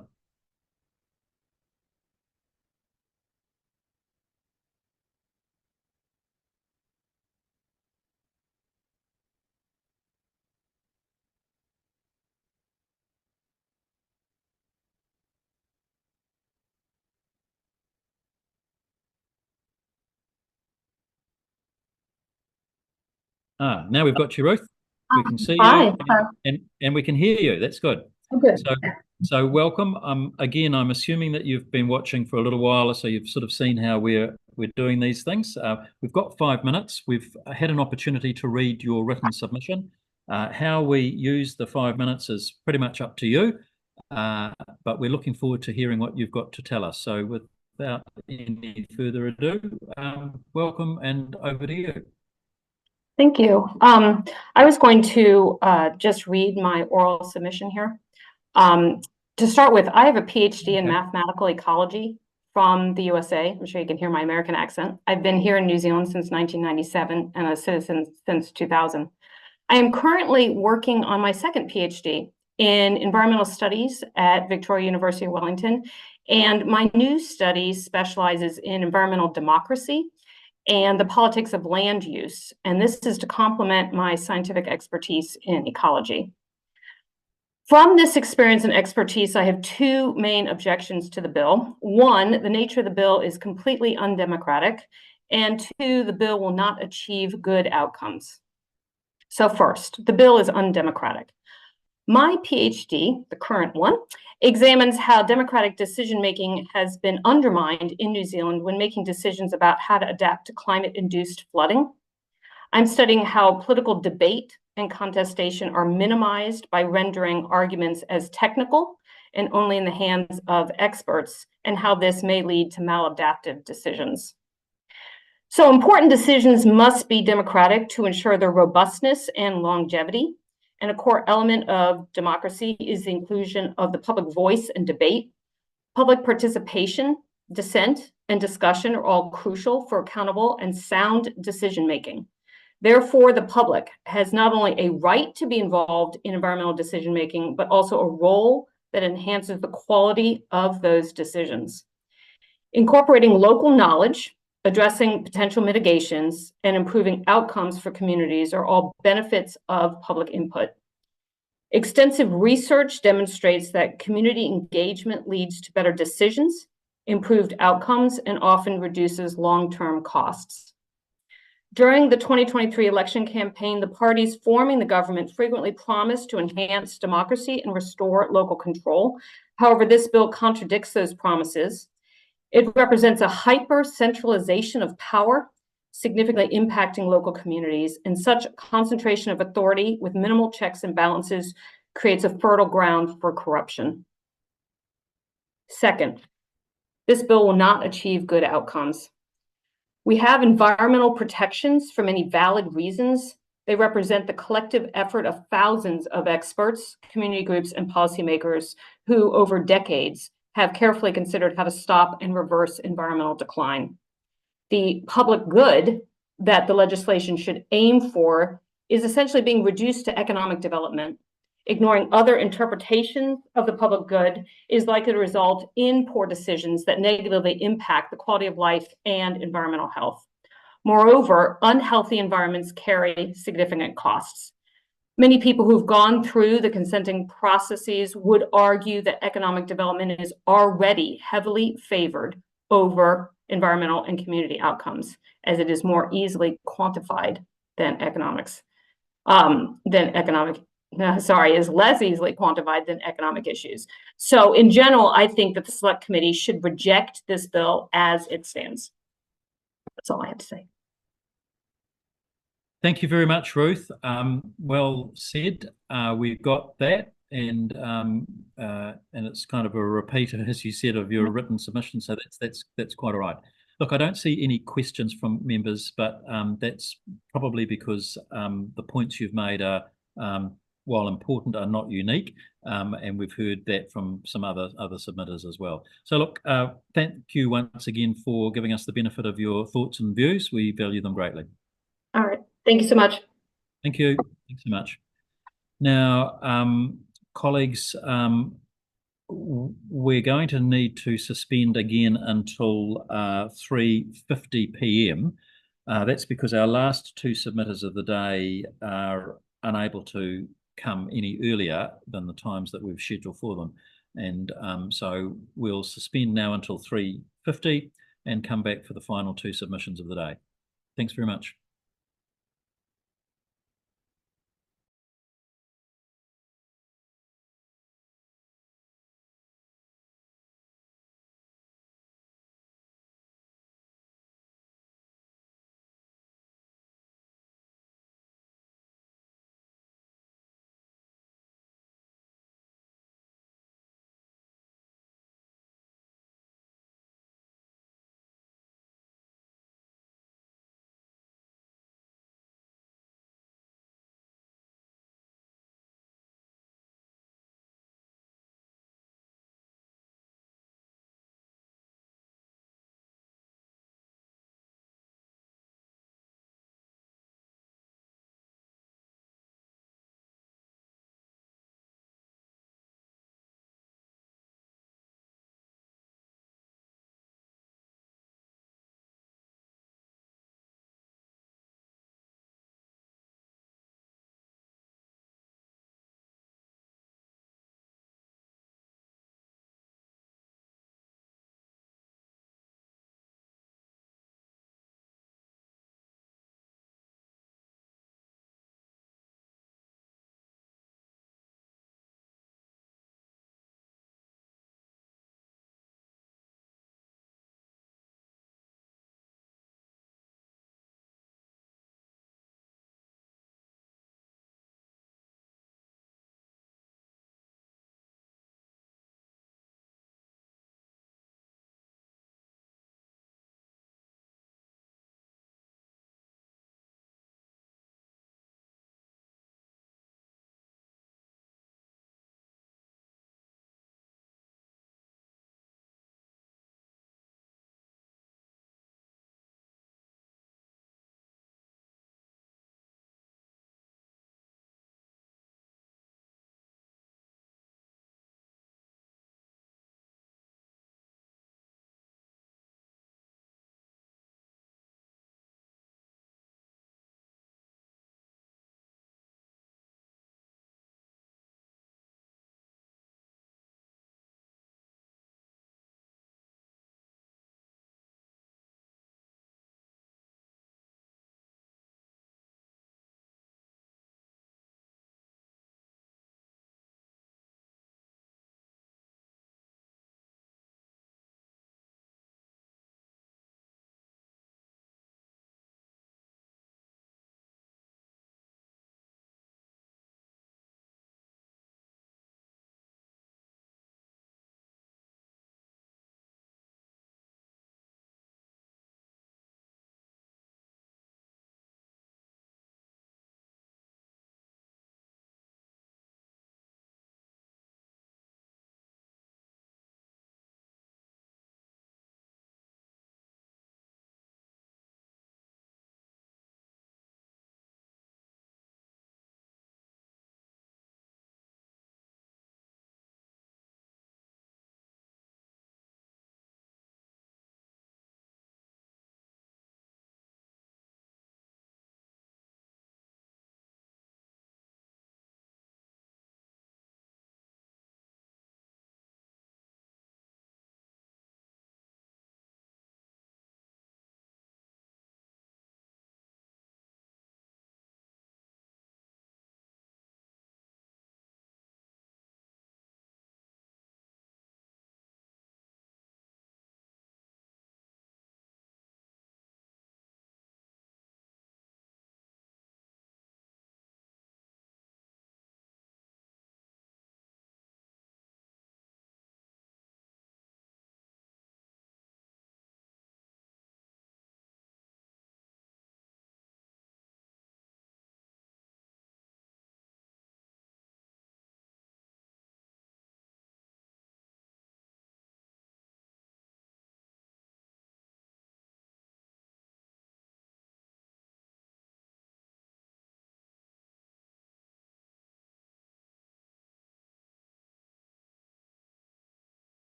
Now we've got you, Ruth. We can see you and we can hear you. That's good. Okay. So welcome. Again, I'm assuming that you've been watching for a little while, so you've sort of seen how we're doing these things. We've got 5 minutes. We've had an opportunity to read your written submission. How we use the 5 minutes is pretty much up to you, but we're looking forward to hearing what you've got to tell us. So without any further ado, welcome and over to you. Thank you. I was going to just read my oral submission here. To start with, I have a PhD in mathematical ecology from the USA. I'm sure you can hear my American accent. I've been here in New Zealand since 1997 and a citizen since 2000. I am currently working on my second PhD in environmental studies at Victoria University of Wellington. And my new study specializes in environmental democracy and the politics of land use. And this is to complement my scientific expertise in ecology. From this experience and expertise, I have two main objections to the bill. One, the nature of the bill is completely undemocratic. And two, the bill will not achieve good outcomes. So first, the bill is undemocratic. My PhD, the current one, examines how democratic decision-making has been undermined in New Zealand when making decisions about how to adapt to climate-induced flooding. I'm studying how political debate and contestation are minimized by rendering arguments as technical and only in the hands of experts, and how this may lead to maladaptive decisions. So important decisions must be democratic to ensure their robustness and longevity. And a core element of democracy is the inclusion of the public voice and debate. Public participation, dissent, and discussion are all crucial for accountable and sound decision-making. Therefore, the public has not only a right to be involved in environmental decision-making, but also a role that enhances the quality of those decisions. Incorporating local knowledge, addressing potential mitigations, and improving outcomes for communities are all benefits of public input. Extensive research demonstrates that community engagement leads to better decisions, improved outcomes, and often reduces long-term costs. During the 2023 election campaign, the parties forming the government frequently promised to enhance democracy and restore local control. However, this bill contradicts those promises. It represents a hyper-centralization of power, significantly impacting local communities, and such concentration of authority with minimal checks and balances creates a fertile ground for corruption. Second, this bill will not achieve good outcomes. We have environmental protections for many valid reasons. They represent the collective effort of thousands of experts, community groups, and policymakers who, over decades, have carefully considered how to stop and reverse environmental decline. The public good that the legislation should aim for is essentially being reduced to economic development. Ignoring other interpretations of the public good is likely to result in poor decisions that negatively impact the quality of life and environmental health. Moreover, unhealthy environments carry significant costs. Many people who've gone through the consenting processes would argue that economic development is already heavily favored over environmental and community outcomes, as it is more easily quantified than is less easily quantified than economic issues. So in general, I think that the Select Committee should reject this bill as it stands. That's all I have to say. Thank you very much, Ruth. Well said. We've got that, and it's kind of a repeat, as you said, of your written submission. So that's quite all right. Look, I don't see any questions from members, but that's probably because the points you've made are, while important, are not unique, and we've heard that from some other submitters as well. So look, thank you once again for giving us the benefit of your thoughts and views. We value them greatly. All right. Thank you so much. Thank you. Thanks so much. Now, colleagues, we're going to need to suspend again until 3:50 p.m. That's because our last two submitters of the day are unable to come any earlier than the times that we've scheduled for them. And so we'll suspend now until 3:50 and come back for the final two submissions of the day. Thanks very much.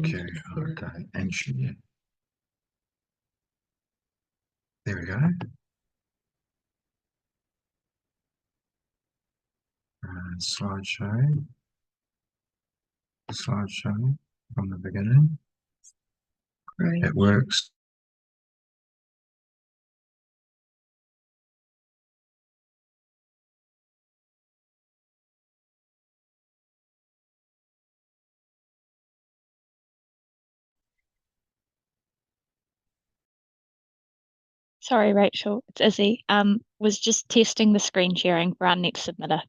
Okay, okay, and share. There we go. Slideshow. Slideshow from the beginning. Great, it works. Sorry, Rachel, it's Izzy. Was just testing the screen sharing for our next submitter.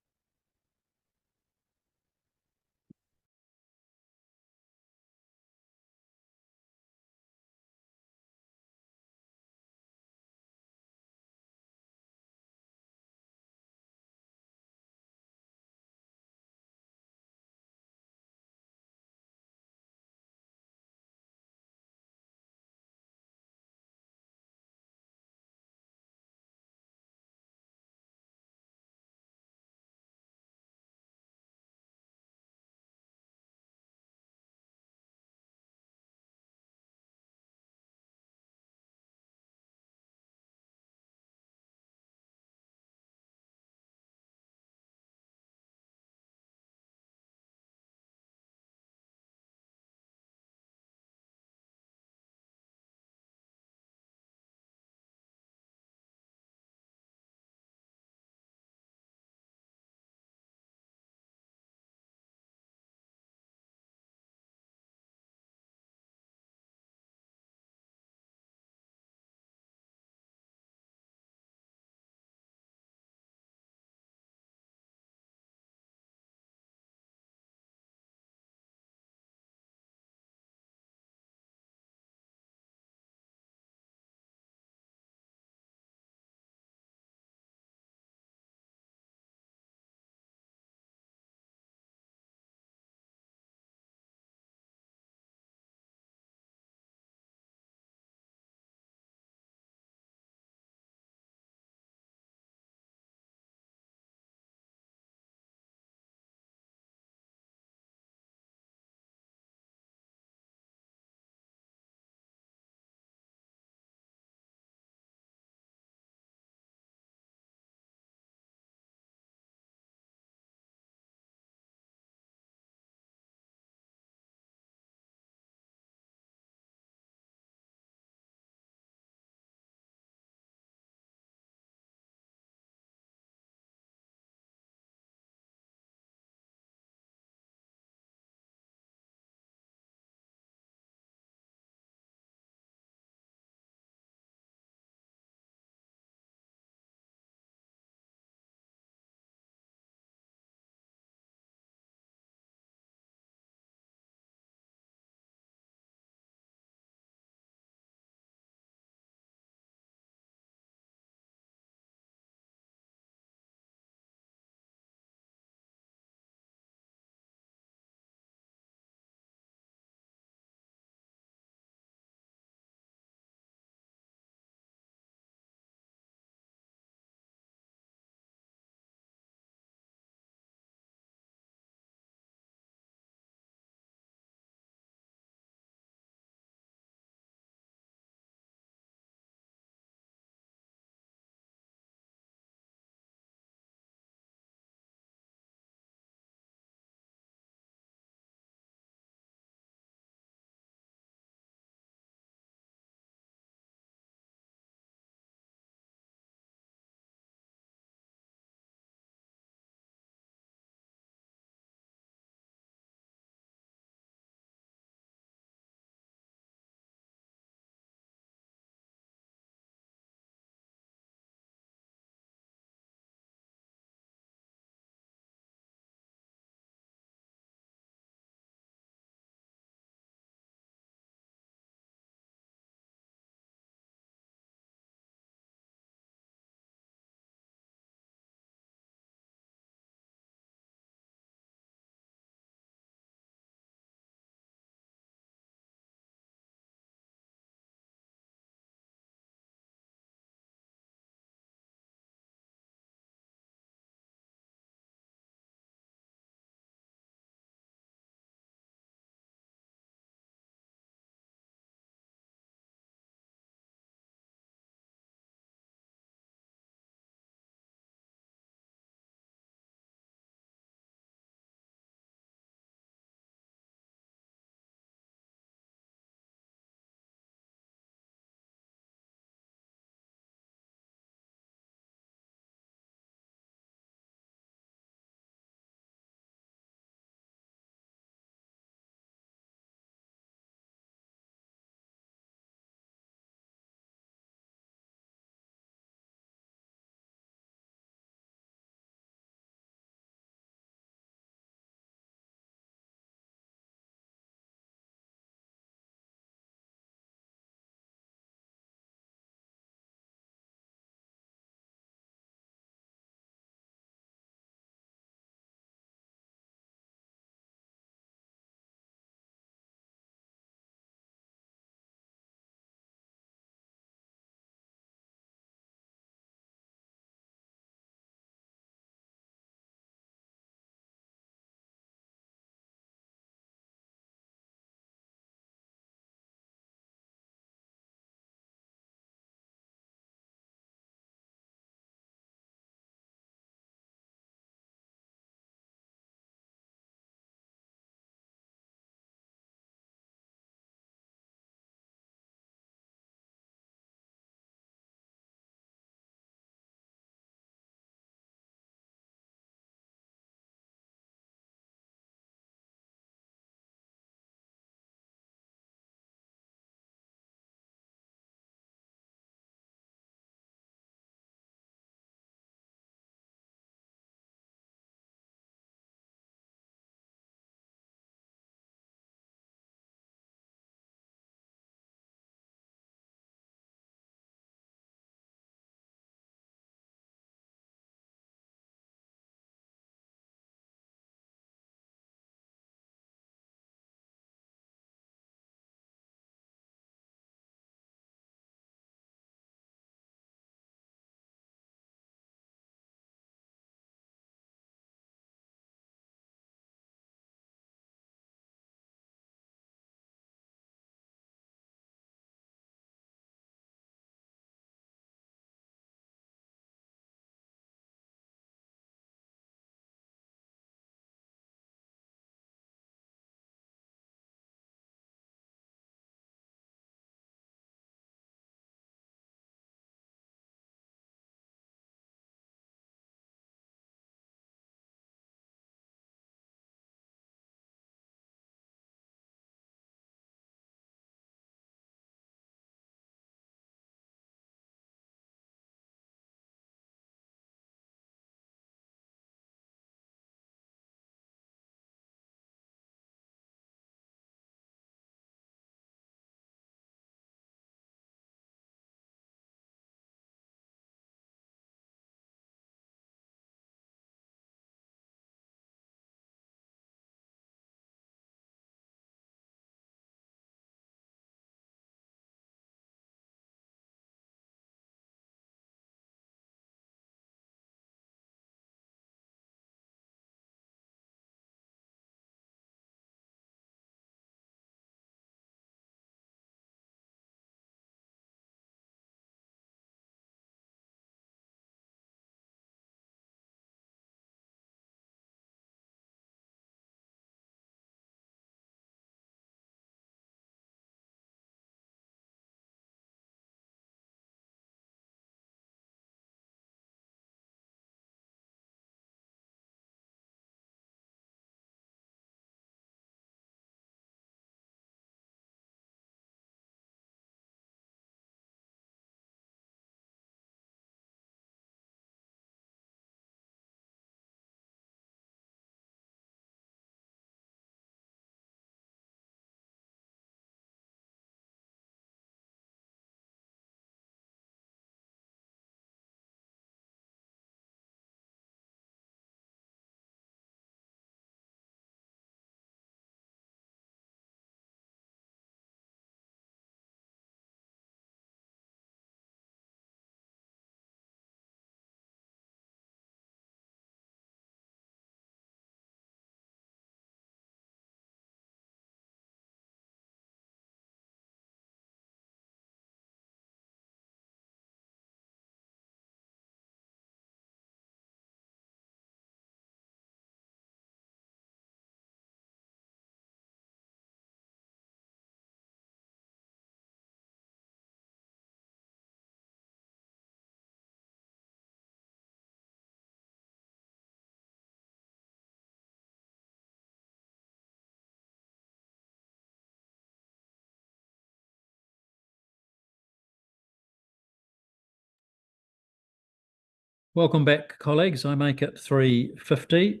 Welcome back, colleagues. I make it 3:50.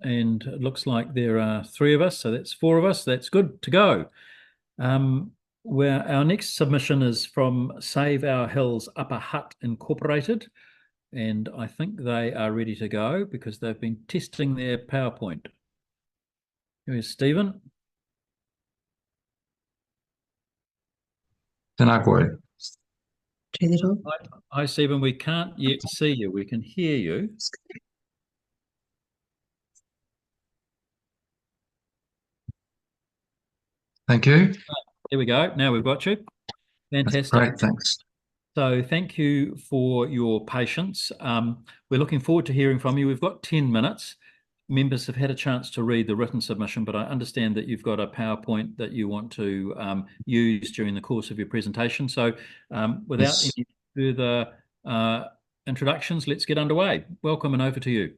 And it looks like there are 3 of us, so that's 4 of us. That's good to go. Where our next submission is from Save Our Hills Upper Hutt Incorporated, and I think they are ready to go because they've been testing their PowerPoint. Here's Stephen. Hi, Hi, Stephen. We can't yet see you. We can hear you. thank you. There we go. Now we've got you. Fantastic. Great, thanks. So thank you for your patience. We're looking forward to hearing from you. We've got 10 minutes. Members have had a chance to read the written submission, but I understand that you've got a PowerPoint that you want to use during the course of your presentation. So without any further introductions, let's get underway. Welcome and over to you.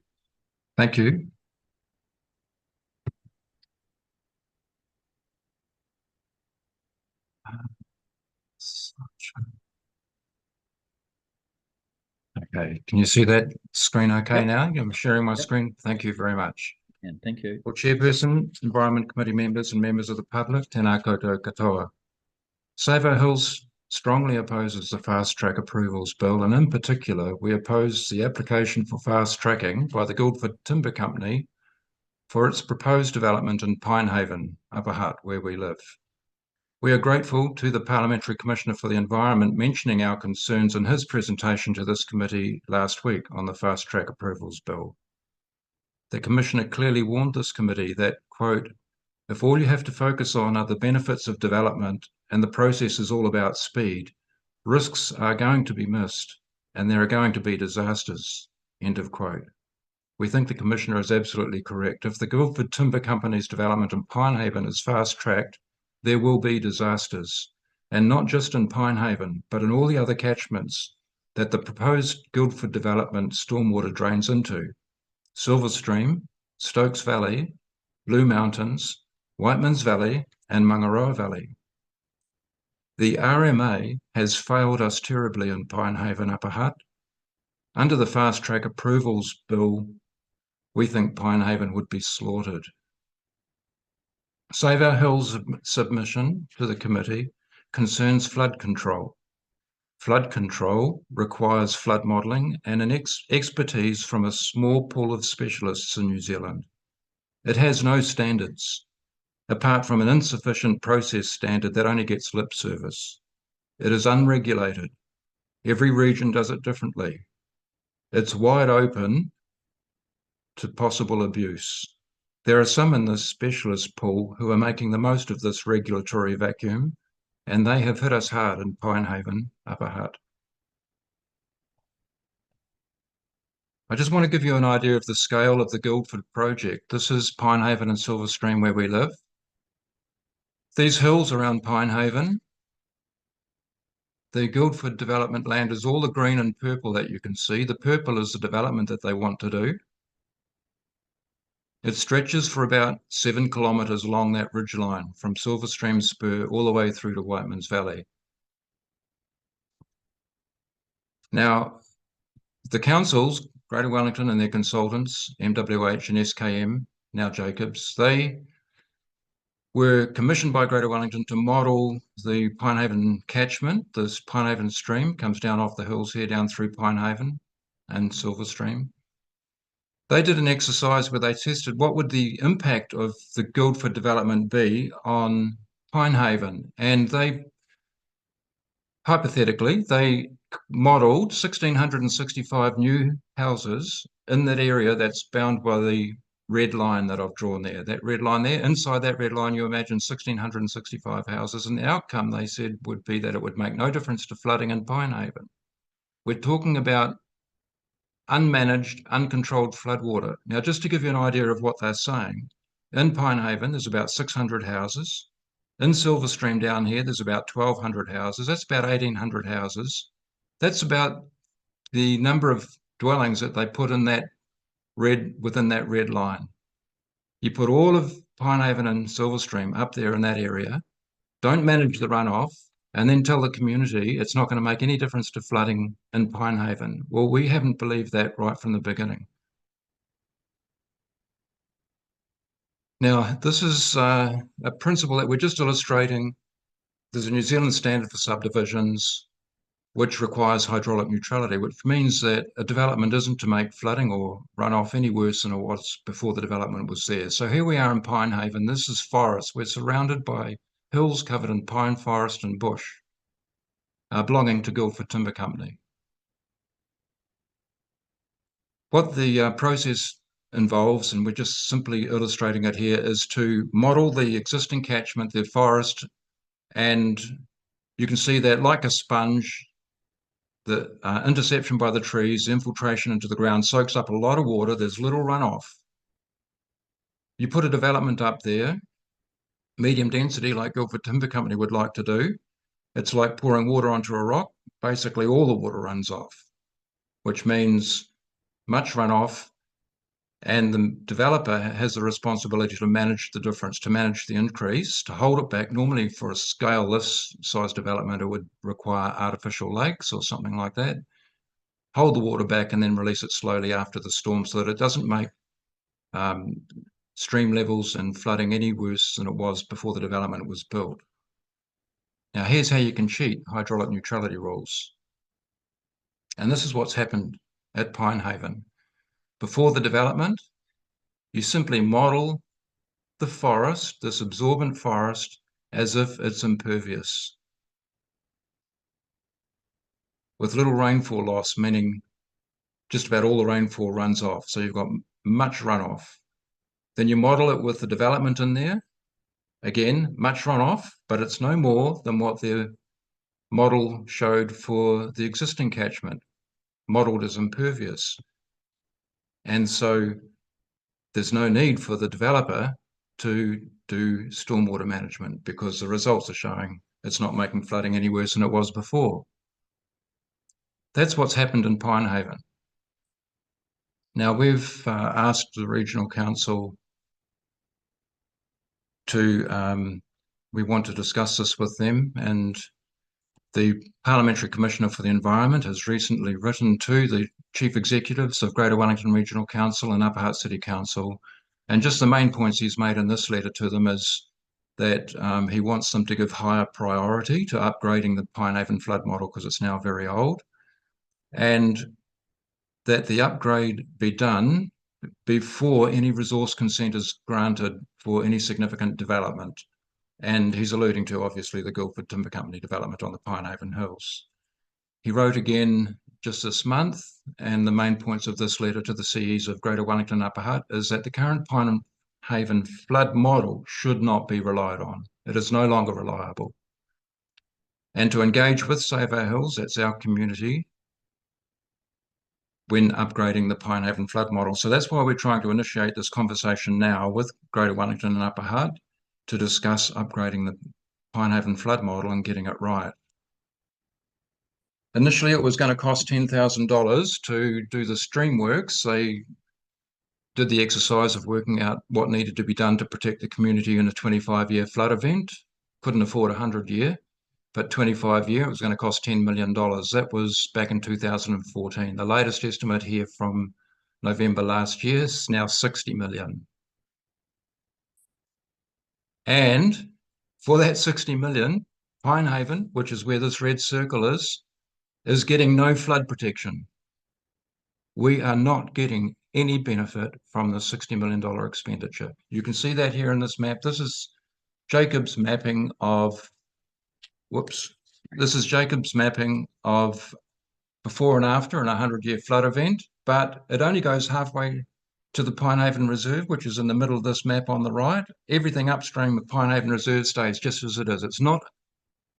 Thank you. Okay, can you see that screen okay now? I'm sharing my screen. Thank you very much. And thank you. Well, Chairperson, Environment Committee members and members of the public, tēnā koutou katoa. Save Our Hills strongly opposes the Fast Track Approvals Bill, and in particular, we oppose the application for fast tracking by the Guildford Timber Company for its proposed development in Pinehaven, Upper Hutt, where we live. We are grateful to the Parliamentary Commissioner for the Environment mentioning our concerns in his presentation to this committee last week on the Fast Track Approvals Bill. The Commissioner clearly warned this committee that, quote, if all you have to focus on are the benefits of development and the process is all about speed, risks are going to be missed and there are going to be disasters, end of quote. We think the Commissioner is absolutely correct. If the Guildford Timber Company's development in Pinehaven is fast-tracked, there will be disasters, and not just in Pinehaven, but in all the other catchments that the proposed Guildford development stormwater drains into: Silverstream, Stokes Valley, Blue Mountains, Whiteman's Valley, and Mangaroa Valley. The RMA has failed us terribly in Pinehaven Upper Hutt. Under the Fast Track Approvals Bill, we think Pinehaven would be slaughtered. Save Our Hills submission to the committee concerns flood control. Flood control requires flood modelling and an expertise from a small pool of specialists in New Zealand. It has no standards, apart from an insufficient process standard that only gets lip service. It is unregulated. Every region does it differently. It's wide open to possible abuse. There are some in this specialist pool who are making the most of this regulatory vacuum, and they have hit us hard in Pinehaven, Upper Hutt. I just want to give you an idea of the scale of the Guildford project. This is Pinehaven and Silverstream where we live. These hills around Pinehaven, the Guildford development land is all the green and purple that you can see. The purple is the development that they want to do. It stretches for about 7 kilometres along that ridgeline from Silverstream Spur all the way through to Whiteman's Valley. Now, the councils, Greater Wellington and their consultants, MWH and SKM, now Jacobs, they were commissioned by Greater Wellington to model the Pinehaven catchment. This Pinehaven stream comes down off the hills here, down through Pinehaven and Silverstream. They did an exercise where they tested what would the impact of the Guildford development be on Pinehaven. And they, hypothetically, they modelled 1,665 new houses in that area that's bound by the red line that I've drawn there. That red line there, inside that red line, you imagine 1,665 houses. And the outcome, they said, would be that it would make no difference to flooding in Pinehaven. We're talking about unmanaged, uncontrolled floodwater. Now, just to give you an idea of what they're saying, in Pinehaven, there's about 600 houses. In Silverstream down here, there's about 1,200 houses. That's about 1,800 houses. That's about the number of dwellings that they put in that within that red line. You put all of Pinehaven and Silverstream up there in that area, don't manage the runoff, and then tell the community it's not going to make any difference to flooding in Pinehaven. Well, we haven't believed that right from the beginning. Now, this is a principle that we're just illustrating. There's a New Zealand standard for subdivisions, which requires hydraulic neutrality, which means that a development isn't to make flooding or runoff any worse than it was before the development was there. So here we are in Pinehaven. This is forest. We're surrounded by hills covered in pine forest and bush, belonging to Guildford Timber Company. What the process involves, and we're just simply illustrating it here, is to model the existing catchment, the forest, and you can see that like a sponge, the interception by the trees, infiltration into the ground soaks up a lot of water. There's little runoff. You put a development up there, medium density like Guildford Timber Company would like to do. It's like pouring water onto a rock. Basically, all the water runs off, which means much runoff, and the developer has the responsibility to manage the difference, to manage the increase, to hold it back. Normally for a scale this size development, it would require artificial lakes or something like that. Hold the water back and then release it slowly after the storm so that it doesn't make stream levels and flooding any worse than it was before the development was built. Now, here's how you can cheat hydraulic neutrality rules. And this is what's happened at Pinehaven. Before the development, you simply model the forest, this absorbent forest, as if it's impervious, with little rainfall loss, meaning just about all the rainfall runs off. So you've got much runoff. Then you model it with the development in there. Again, much runoff, but it's no more than what the model showed for the existing catchment, modeled as impervious. And so there's no need for the developer to do stormwater management because the results are showing it's not making flooding any worse than it was before. That's what's happened in Pinehaven. Now, we've asked the Regional Council to, we want to discuss this with them, and the Parliamentary Commissioner for the Environment has recently written to the Chief Executives of Greater Wellington Regional Council and Upper Hutt City Council, and just the main points he's made in this letter to them is that he wants them to give higher priority to upgrading the Pinehaven flood model because it's now very old, and that the upgrade be done before any resource consent is granted for any significant development. And he's alluding to, obviously, the Guildford Timber Company development on the Pinehaven Hills. He wrote again just this month, and the main points of this letter to the CEs of Greater Wellington and Upper Hutt is that the current Pinehaven flood model should not be relied on. It is no longer reliable. And to engage with Save Our Hills, that's our community, when upgrading the Pinehaven flood model. So that's why we're trying to initiate this conversation now with Greater Wellington and Upper Hutt to discuss upgrading the Pinehaven flood model and getting it right. Initially, it was going to cost $10,000 to do the stream works. They did the exercise of working out what needed to be done to protect the community in a 25-year flood event. Couldn't afford a 100-year, but 25-year, it was going to cost $10 million. That was back in 2014. The latest estimate here from November last year is now 60 million. And for that 60 million, Pinehaven, which is where this red circle is getting no flood protection. We are not getting any benefit from the $60 million expenditure. You can see that here in this map. This is Jacob's mapping of, this is Jacob's mapping of before and after in a 100-year flood event, but it only goes halfway to the Pinehaven Reserve, which is in the middle of this map on the right. Everything upstream of Pinehaven Reserve stays just as it is. It's not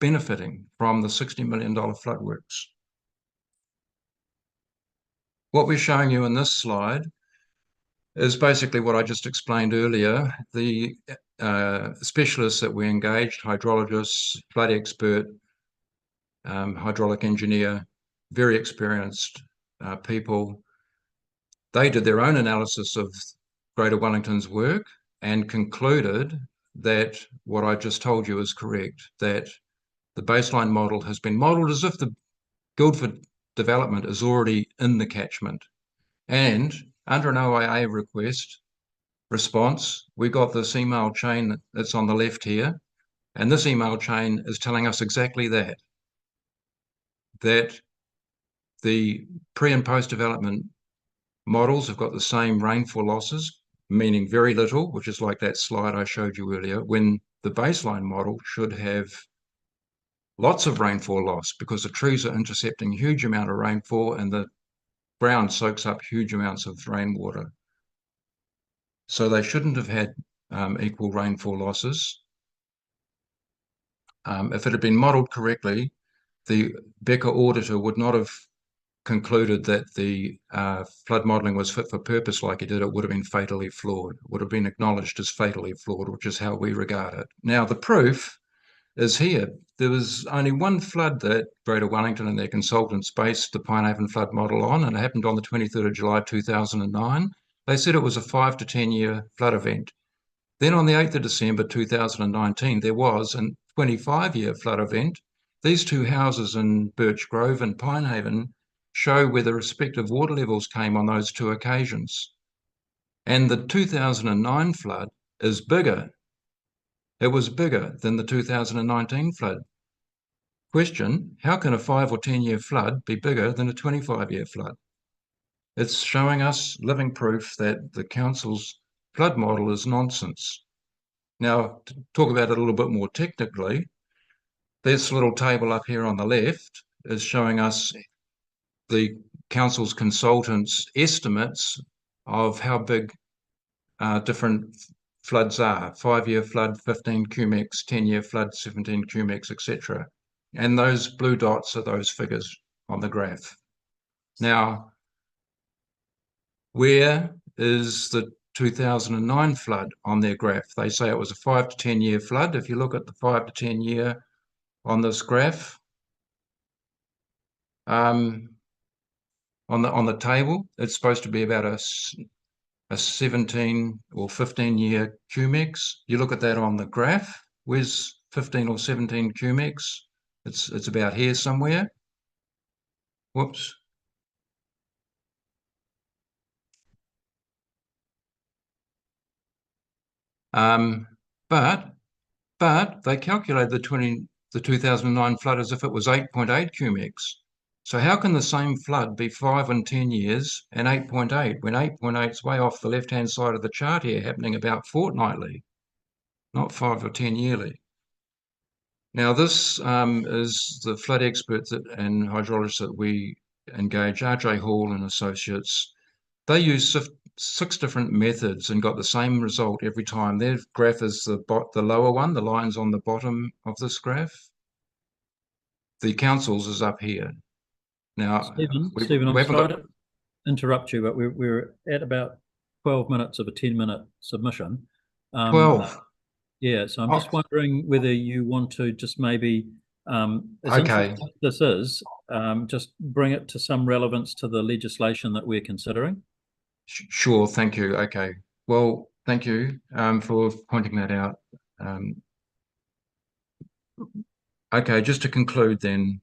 benefiting from the $60 million flood works. What we're showing you in this slide is basically what I just explained earlier. The specialists that we engaged, hydrologists, flood expert, hydraulic engineer, very experienced people, they did their own analysis of Greater Wellington's work and concluded that what I just told you is correct, that the baseline model has been modelled as if the Guildford development is already in the catchment. And under an OIA response, we got this email chain that's on the left here. And this email chain is telling us exactly that the pre and post development models have got the same rainfall losses, meaning very little, which is like that slide I showed you earlier, when the baseline model should have lots of rainfall loss because the trees are intercepting a huge amount of rainfall and the ground soaks up huge amounts of rainwater. So they shouldn't have had equal rainfall losses. If it had been modelled correctly, the Becker auditor would not have concluded that the flood modelling was fit for purpose like he did. It would have been fatally flawed. It would have been acknowledged as fatally flawed, which is how we regard it. Now, the proof is here. There was only one flood that Greater Wellington and their consultants based the Pinehaven flood model on, and it happened on the 23rd of July 2009. They said it was a 5 to 10 year flood event. Then on the 8th of December 2019, there was a 25-year flood event. These two houses in Birch Grove and Pinehaven show where the respective water levels came on those two occasions. And the 2009 flood is bigger. It was bigger than the 2019 flood. Question, how can a 5 or 10 year flood be bigger than a 25-year flood? It's showing us living proof that the council's flood model is nonsense. Now, to talk about it a little bit more technically, this little table up here on the left is showing us the council's consultants' estimates of how big different floods are. 5-year flood, 15 cumex, 10-year flood, 17 cumex, etc. And those blue dots are those figures on the graph. Now, where is the 2009 flood on their graph? They say it was a 5 to 10 year flood. If you look at the 5 to 10 year on this graph, on the table, it's supposed to be about a 17 or 15 year cumex. You look at that on the graph, where's 15 or 17 cumex? It's about here somewhere. Whoops. But they calculated the 2009 flood as if it was 8.8 cumex. So how can the same flood be 5 and 10 years and 8.8 when 8.8 is way off the left-hand side of the chart here, happening about fortnightly, not 5 or 10 yearly? Now, this is the flood experts and hydrologists that we engage, RJ Hall and Associates. They use 6 different methods and got the same result every time. Their graph is the lower one, the lines on the bottom of this graph. The council's is up here. Now, Stephen, I'm sorry to interrupt you, but we're at about 12 minutes of a 10-minute submission. 12? Yeah, so I'm just wondering whether you want to just maybe, as okay, this is, just bring it to some relevance to the legislation that we're considering. Sure, thank you. Okay, well, thank you for pointing that out. Okay, just to conclude then,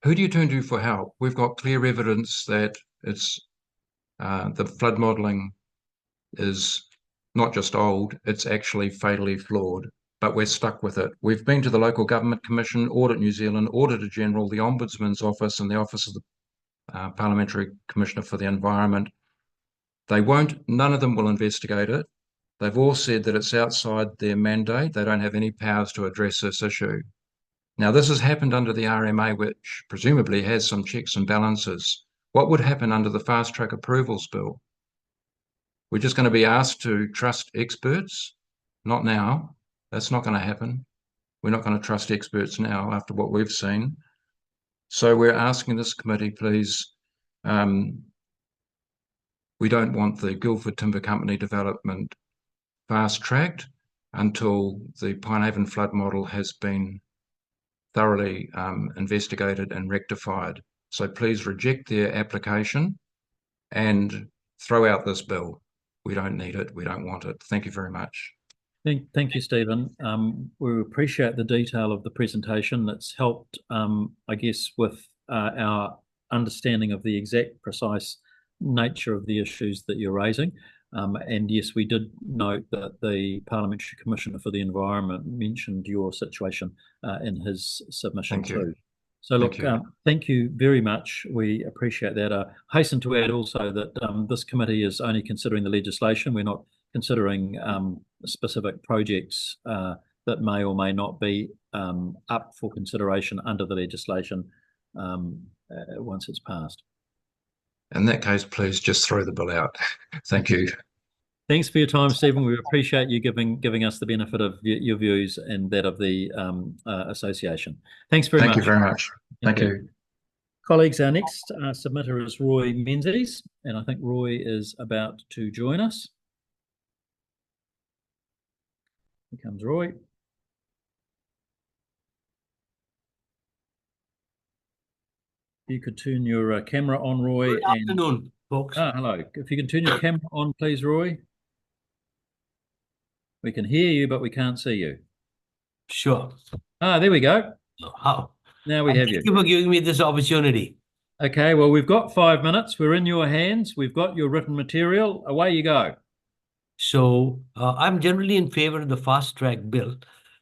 who do you turn to for help? We've got clear evidence that it's the flood modelling is not just old, it's actually fatally flawed, but we're stuck with it. We've been to the Local Government Commission, Audit New Zealand, Auditor General, the Ombudsman's Office and the Office of the Parliamentary Commissioner for the Environment. None of them will investigate it. They've all said that it's outside their mandate. They don't have any powers to address this issue. Now, this has happened under the RMA, which presumably has some checks and balances. What would happen under the Fast Track Approvals Bill? We're just going to be asked to trust experts? Not now. That's not going to happen. We're not going to trust experts now after what we've seen. So we're asking this committee, please, we don't want the Guildford Timber Company development fast-tracked until the Pinehaven flood model has been thoroughly investigated and rectified. So please reject their application and throw out this bill. We don't need it. We don't want it. Thank you very much. Thank you, Stephen. We appreciate the detail of the presentation. That's helped, I guess, with our understanding of the exact precise nature of the issues that you're raising. And yes, we did note that the Parliamentary Commissioner for the Environment mentioned your situation in his submission too. So look, thank you very much. We appreciate that. I hasten to add also that this committee is only considering the legislation. We're not considering specific projects that may or may not be up for consideration under the legislation once it's passed. In that case, please just throw the bill out. Thank you. Thanks for your time, Stephen. We appreciate you giving us the benefit of your views and that of the association. Thanks very much. Thank you very much. Thank you. Colleagues, our next submitter is Roy Menzies, and I think Roy is about to join us. Here comes Roy. You could turn your camera on, Roy. Good afternoon, folks. Hello. If you can turn your camera on, please, Roy. We can hear you, but we can't see you. Sure. There we go. How? Now we have you. Thank you for giving me this opportunity. Okay, well, we've got 5 minutes. We're in your hands. We've got your written material. Away you go. So I'm generally in favor of the fast track bill,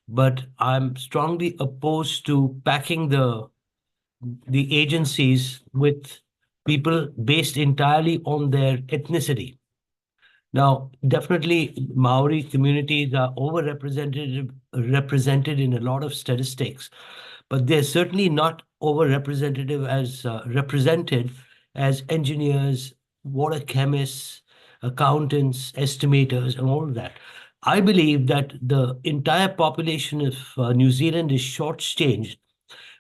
but I'm strongly opposed to packing the agencies with people based entirely on their ethnicity. Now, definitely Maori communities are represented in a lot of statistics, but they're certainly not represented as engineers, water chemists, accountants, estimators, and all of that. I believe that the entire population of New Zealand is shortchanged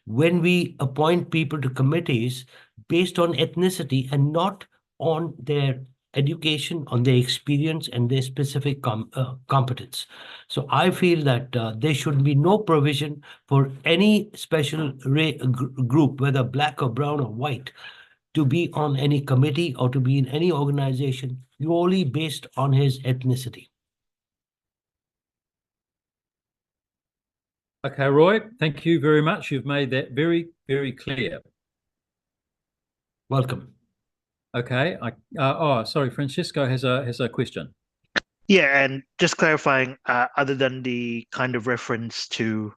when we appoint people to committees based on ethnicity and not on their education, on their experience and their specific competence. So I feel that there should be no provision for any special group, whether black or brown or white, to be on any committee or to be in any organization purely based on his ethnicity. Okay, Roy, thank you very much. You've made that very, very clear. Welcome. Okay. Sorry, Francisco has a question. Yeah, and just clarifying, other than the kind of reference to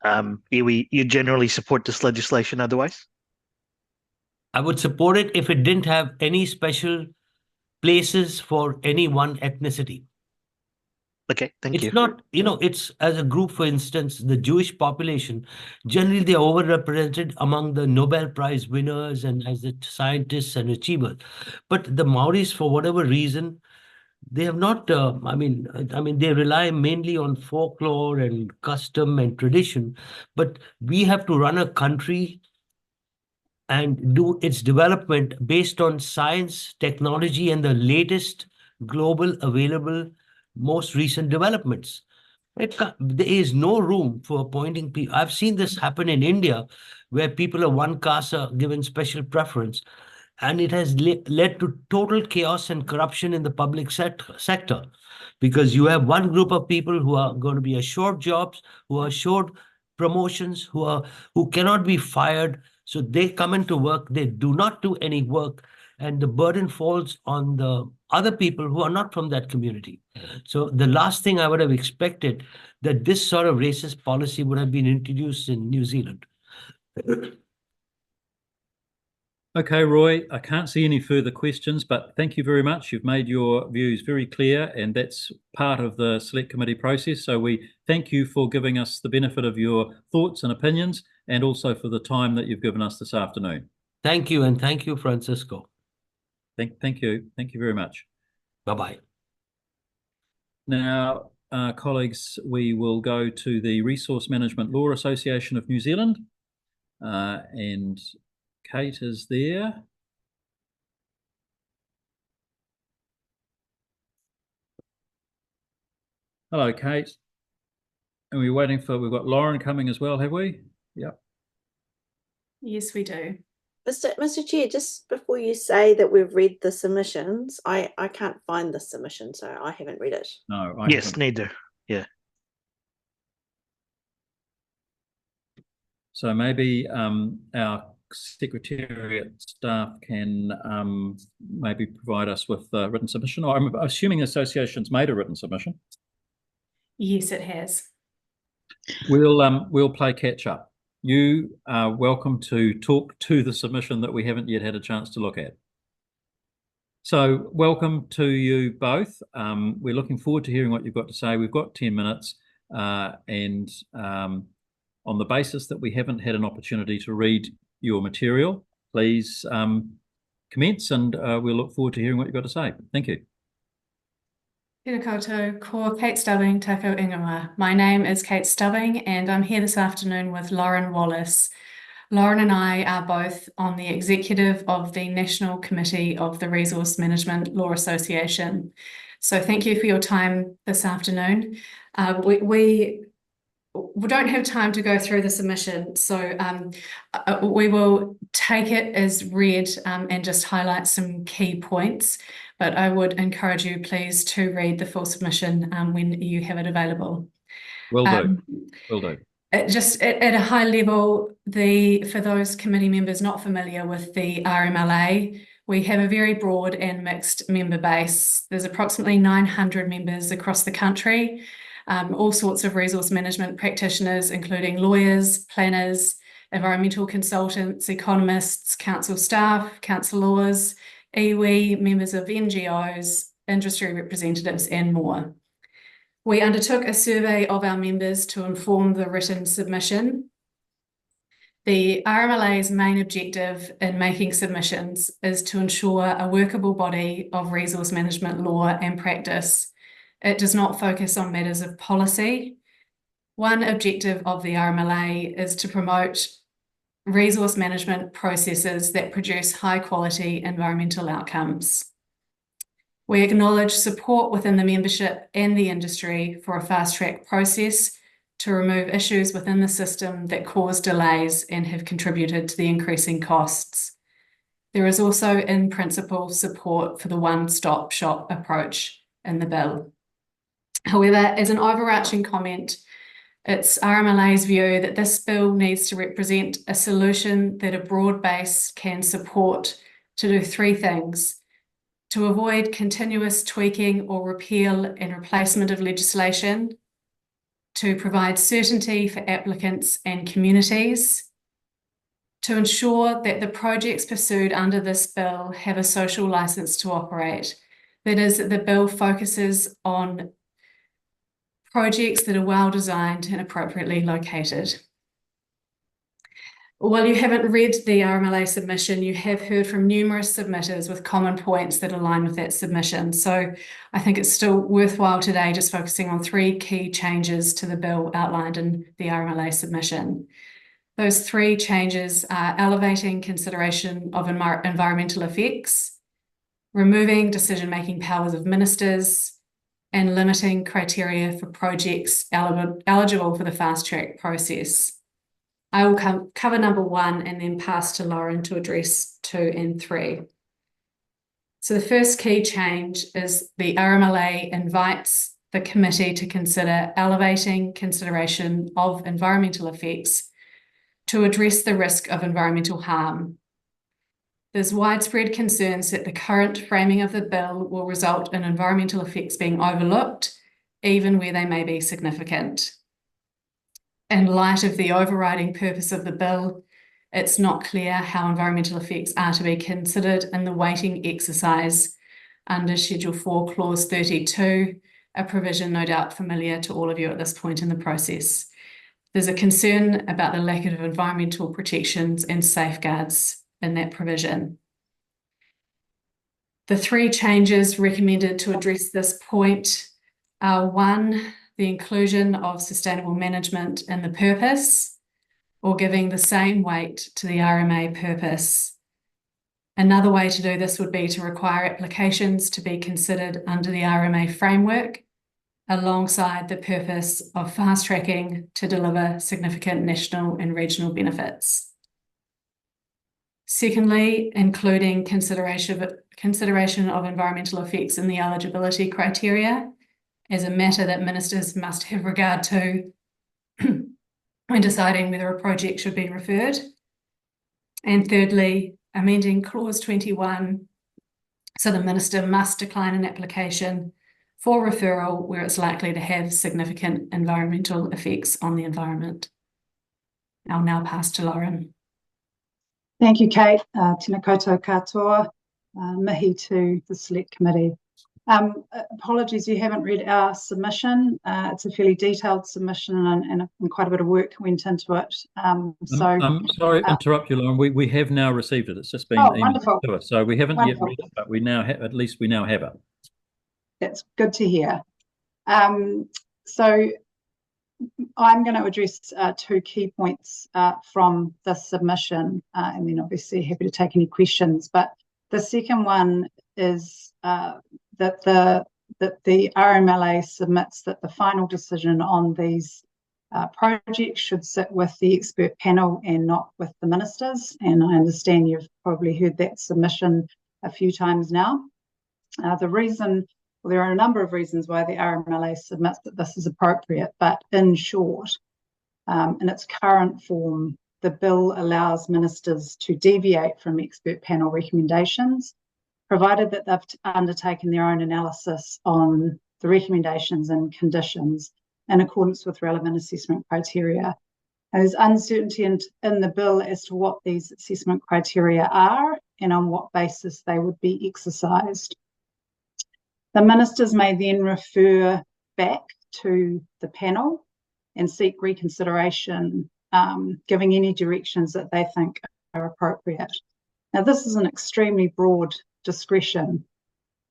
iwi, you generally support this legislation otherwise? I would support it if it didn't have any special places for any one ethnicity. Okay, thank you. It's not, it's as a group, for instance, the Jewish population, generally they're overrepresented among the Nobel Prize winners and as the scientists and achievers. But the Maoris, for whatever reason, they have not, they rely mainly on folklore and custom and tradition, but we have to run a country and do its development based on science, technology, and the latest global available most recent developments. There is no room for appointing people. I've seen this happen in India, where people of one caste are given special preference, and it has led to total chaos and corruption in the public sector, because you have one group of people who are going to be assured jobs, who are assured promotions, who cannot be fired. So they come into work, they do not do any work, and the burden falls on the other people who are not from that community. So the last thing I would have expected, that this sort of racist policy would have been introduced in New Zealand. Okay, Roy, I can't see any further questions, but thank you very much. You've made your views very clear, and that's part of the Select Committee process. So we thank you for giving us the benefit of your thoughts and opinions, and also for the time that you've given us this afternoon. Thank you, and thank you, Francisco. Thank you. Thank you very much. Bye-bye. Now, colleagues, we will go to the Resource Management Law Association of New Zealand, and Kate is there. Hello, Kate. And we're waiting for, we've got Lauren coming as well, have we? Yep. Yes, we do. Mr. Chair, just before you say that we've read the submissions, I can't find the submission, so I haven't read it. No, yes, neither. Yeah. So maybe our Secretariat staff can maybe provide us with a written submission, or I'm assuming the association's made a written submission. Yes, it has. We'll play catch up. You are welcome to talk to the submission that we haven't yet had a chance to look at. So welcome to you both. We're looking forward to hearing what you've got to say. We've got 10 minutes and on the basis that we haven't had an opportunity to read your material, please commence and we'll look forward to hearing what you've got to say. Thank you. Kia koutou, ko Kate Stubbing, tako ingoa. My name is Kate Stubbing and I'm here this afternoon with Lauren Wallace. Lauren and I are both on the executive of the National Committee of the Resource Management Law Association. So thank you for your time this afternoon. We don't have time to go through the submission, so we will take it as read and just highlight some key points, but I would encourage you please to read the full submission when you have it available. Will do. Will do. Just at a high level, for those committee members not familiar with the RMLA, we have a very broad and mixed member base. There's approximately 900 members across the country. All sorts of resource management practitioners, including lawyers, planners, environmental consultants, economists, council staff, councillors, iwi, members of NGOs, industry representatives, and more. We undertook a survey of our members to inform the written submission. The RMLA's main objective in making submissions is to ensure a workable body of resource management law and practice. It does not focus on matters of policy. One objective of the RMLA is to promote resource management processes that produce high quality environmental outcomes. We acknowledge support within the membership and the industry for a fast track process to remove issues within the system that cause delays and have contributed to the increasing costs. There is also in principle support for the one-stop shop approach in the bill. However, as an overarching comment, it's RMLA's view that this bill needs to represent a solution that a broad base can support to do three things: to avoid continuous tweaking or repeal and replacement of legislation, to provide certainty for applicants and communities, to ensure that the projects pursued under this bill have a social license to operate. That is, that the bill focuses on projects that are well designed and appropriately located. While you haven't read the RMLA submission, you have heard from numerous submitters with common points that align with that submission. So I think it's still worthwhile today just focusing on three key changes to the bill outlined in the RMLA submission. Those three changes are elevating consideration of environmental effects, removing decision-making powers of ministers, and limiting criteria for projects eligible for the fast track process. I will cover number one and then pass to Lauren to address 2 and 3. So the first key change is the RMLA invites the committee to consider elevating consideration of environmental effects to address the risk of environmental harm. There's widespread concerns that the current framing of the bill will result in environmental effects being overlooked, even where they may be significant. In light of the overriding purpose of the bill, it's not clear how environmental effects are to be considered in the weighting exercise under Schedule 4, Clause 32, a provision no doubt familiar to all of you at this point in the process. There's a concern about the lack of environmental protections and safeguards in that provision. The three changes recommended to address this point are: 1, the inclusion of sustainable management in the purpose, or giving the same weight to the RMA purpose. Another way to do this would be to require applications to be considered under the RMA framework alongside the purpose of fast tracking to deliver significant national and regional benefits. Secondly, including consideration of environmental effects in the eligibility criteria as a matter that ministers must have regard to when deciding whether a project should be referred. And thirdly, amending clause 21, so the minister must decline an application for referral where it's likely to have significant environmental effects on the environment. I'll now pass to Lauren. Thank you, Kate. Tēnā koutou katoa, mihi to the Select Committee. Apologies, you haven't read our submission. It's a fairly detailed submission and quite a bit of work went into it. I'm sorry to interrupt you, Lauren. We have now received it. It's just been emailed to us. So we haven't yet read it, but we now have, at least we now have it. That's good to hear. So I'm going to address 2 key points from the submission, and then obviously happy to take any questions. But the second one is that the RMLA submits that the final decision on these projects should sit with the expert panel and not with the ministers. And I understand you've probably heard that submission a few times now. The reason, well, there are a number of reasons why the RMLA submits that this is appropriate, but in short, in its current form, the bill allows ministers to deviate from expert panel recommendations, provided that they've undertaken their own analysis on the recommendations and conditions in accordance with relevant assessment criteria. There's uncertainty in the bill as to what these assessment criteria are and on what basis they would be exercised. The ministers may then refer back to the panel and seek reconsideration, giving any directions that they think are appropriate. Now, this is an extremely broad discretion,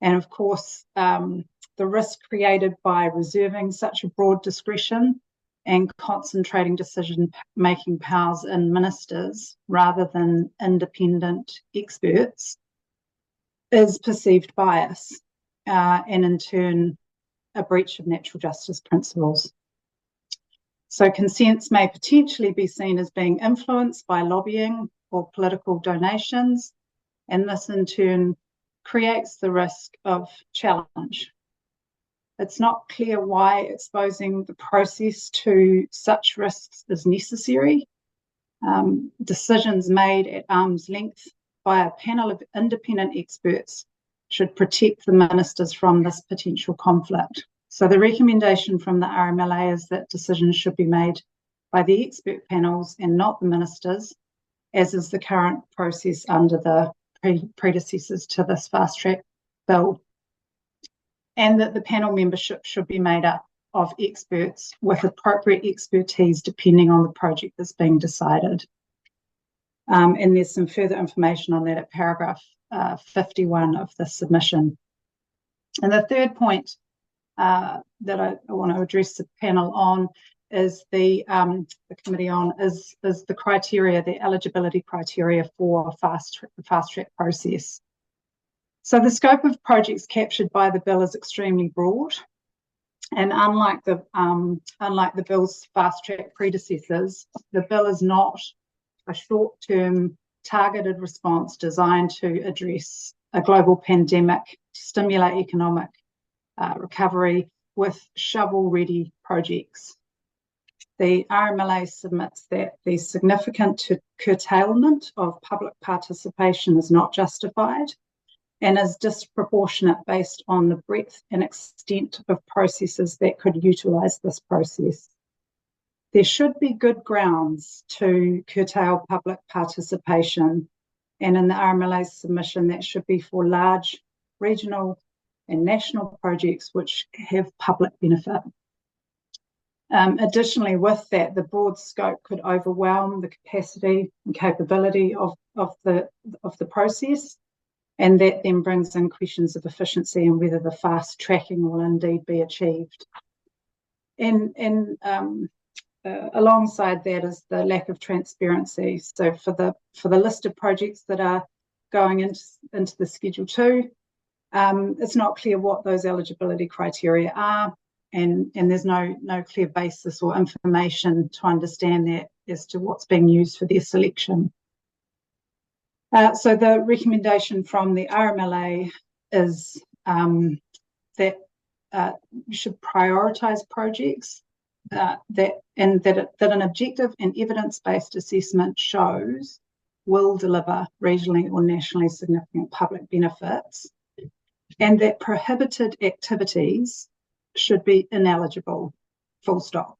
and of course, the risk created by reserving such a broad discretion and concentrating decision-making powers in ministers rather than independent experts is perceived bias. And in turn, a breach of natural justice principles. So consents may potentially be seen as being influenced by lobbying or political donations, and this in turn creates the risk of challenge. It's not clear why exposing the process to such risks is necessary. Decisions made at arm's length by a panel of independent experts should protect the ministers from this potential conflict. So the recommendation from the RMLA is that decisions should be made by the expert panels and not the ministers, as is the current process under the predecessors to this fast track bill. And that the panel membership should be made up of experts with appropriate expertise depending on the project that's being decided. And there's some further information on that at paragraph 51 of the submission. And the third point that I want to address the panel on is the committee on is the criteria, the eligibility criteria for fast track process. So the scope of projects captured by the bill is extremely broad, and unlike the bill's fast track predecessors, the bill is not a short-term targeted response designed to address a global pandemic, to stimulate economic recovery with shovel-ready projects. The RMLA submits that the significant curtailment of public participation is not justified and is disproportionate based on the breadth and extent of processes that could utilise this process. There should be good grounds to curtail public participation, and in the RMLA submission that should be for large regional and national projects which have public benefit. Additionally, with that, the broad scope could overwhelm the capacity and capability of the process, and that then brings in questions of efficiency and whether the fast tracking will indeed be achieved. And alongside that is the lack of transparency. So for the list of projects that are going into the Schedule 2, it's not clear what those eligibility criteria are, and there's no clear basis or information to understand that as to what's being used for their selection. So the recommendation from the RMLA is that you should prioritise projects that an objective and evidence-based assessment shows will deliver regionally or nationally significant public benefits, and that prohibited activities should be ineligible, full stop.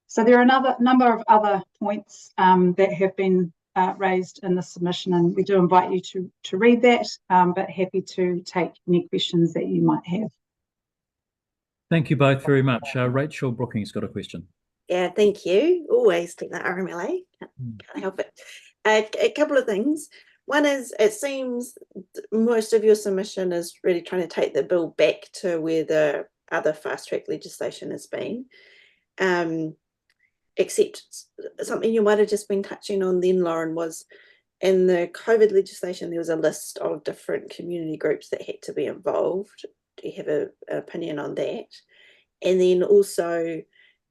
So there are another number of other points that have been raised in the submission, and we do invite you to read that, but happy to take any questions that you might have. Thank you both very much. Rachel Brooking's got a question. Yeah, thank you. Always take that RMLA. Can't help it. A couple of things. One is, it seems most of your submission is really trying to take the bill back to where the other fast track legislation has been. Except something you might have just been touching on then, Lauren, was in the COVID legislation, there was a list of different community groups that had to be involved. Do you have an opinion on that? And then also,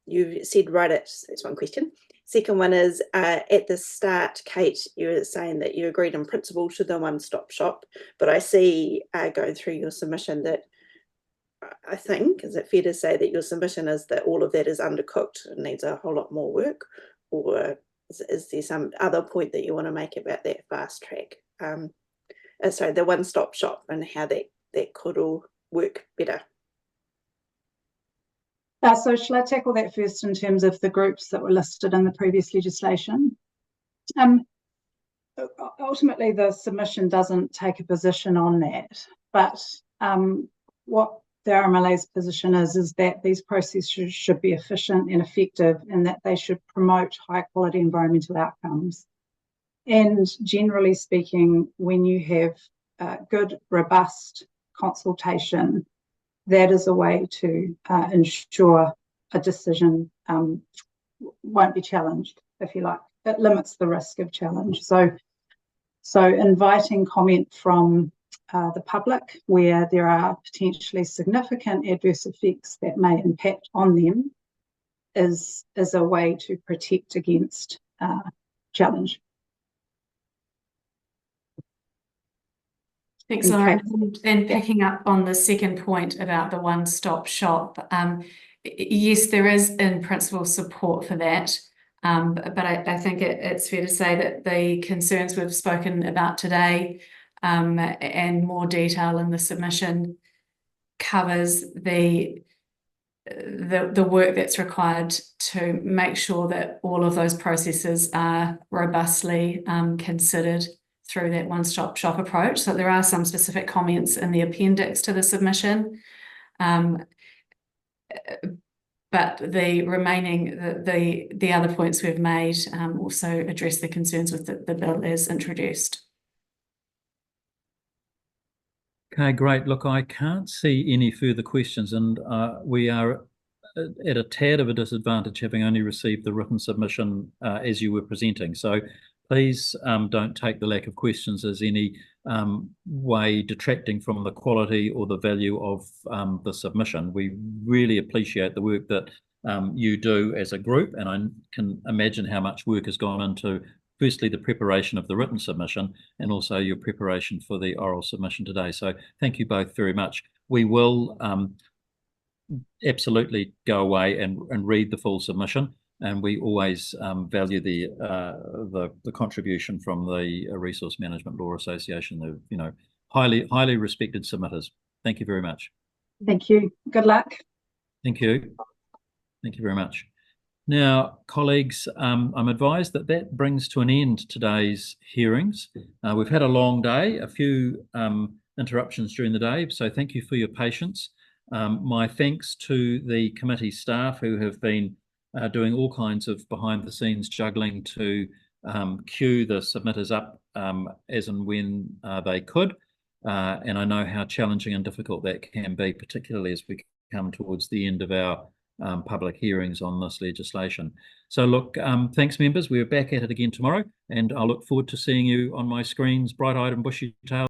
you said that's one question. Second one is, at the start, Kate, you were saying that you agreed in principle to the one-stop shop, but I see going through your submission that I think, is it fair to say that your submission is that all of that is undercooked and needs a whole lot more work? Or is there some other point that you want to make about that fast track? Sorry, the one-stop shop and how that could all work better? So shall I tackle that first in terms of the groups that were listed in the previous legislation? Ultimately, the submission doesn't take a position on that, but what the RMLA's position is that these processes should be efficient and effective, and that they should promote high quality environmental outcomes. And generally speaking, when you have good, robust consultation, that is a way to ensure a decision won't be challenged, if you like. It limits the risk of challenge. So inviting comment from the public where there are potentially significant adverse effects that may impact on them is a way to protect against challenge. Thanks, Lauren. And picking up on the second point about the one-stop shop, yes, there is in principle support for that, but I think it's fair to say that the concerns we've spoken about today and more detail in the submission covers the work that's required to make sure that all of those processes are robustly considered through that one-stop shop approach. So there are some specific comments in the appendix to the submission, but the remaining, the other points we've made also address the concerns with the bill as introduced. Okay, great. Look, I can't see any further questions, and we are at a tad of a disadvantage having only received the written submission as you were presenting. So please don't take the lack of questions as any way detracting from the quality or the value of the submission. We really appreciate the work that you do as a group, and I can imagine how much work has gone into firstly the preparation of the written submission and also your preparation for the oral submission today. So thank you both very much. We will absolutely go away and read the full submission, and we always value the contribution from the Resource Management Law Association, the highly respected submitters. Thank you very much. Thank you. Good luck. Thank you. Thank you very much. Now, colleagues, I'm advised that brings to an end today's hearings. We've had a long day, a few interruptions during the day, so thank you for your patience. My thanks to the committee staff who have been doing all kinds of behind-the-scenes juggling to queue the submitters up as and when they could. And I know how challenging and difficult that can be, particularly as we come towards the end of our public hearings on this legislation. So look, thanks members, we're back at it again tomorrow, and I look forward to seeing you on my screens, bright-eyed and bushy-tailed.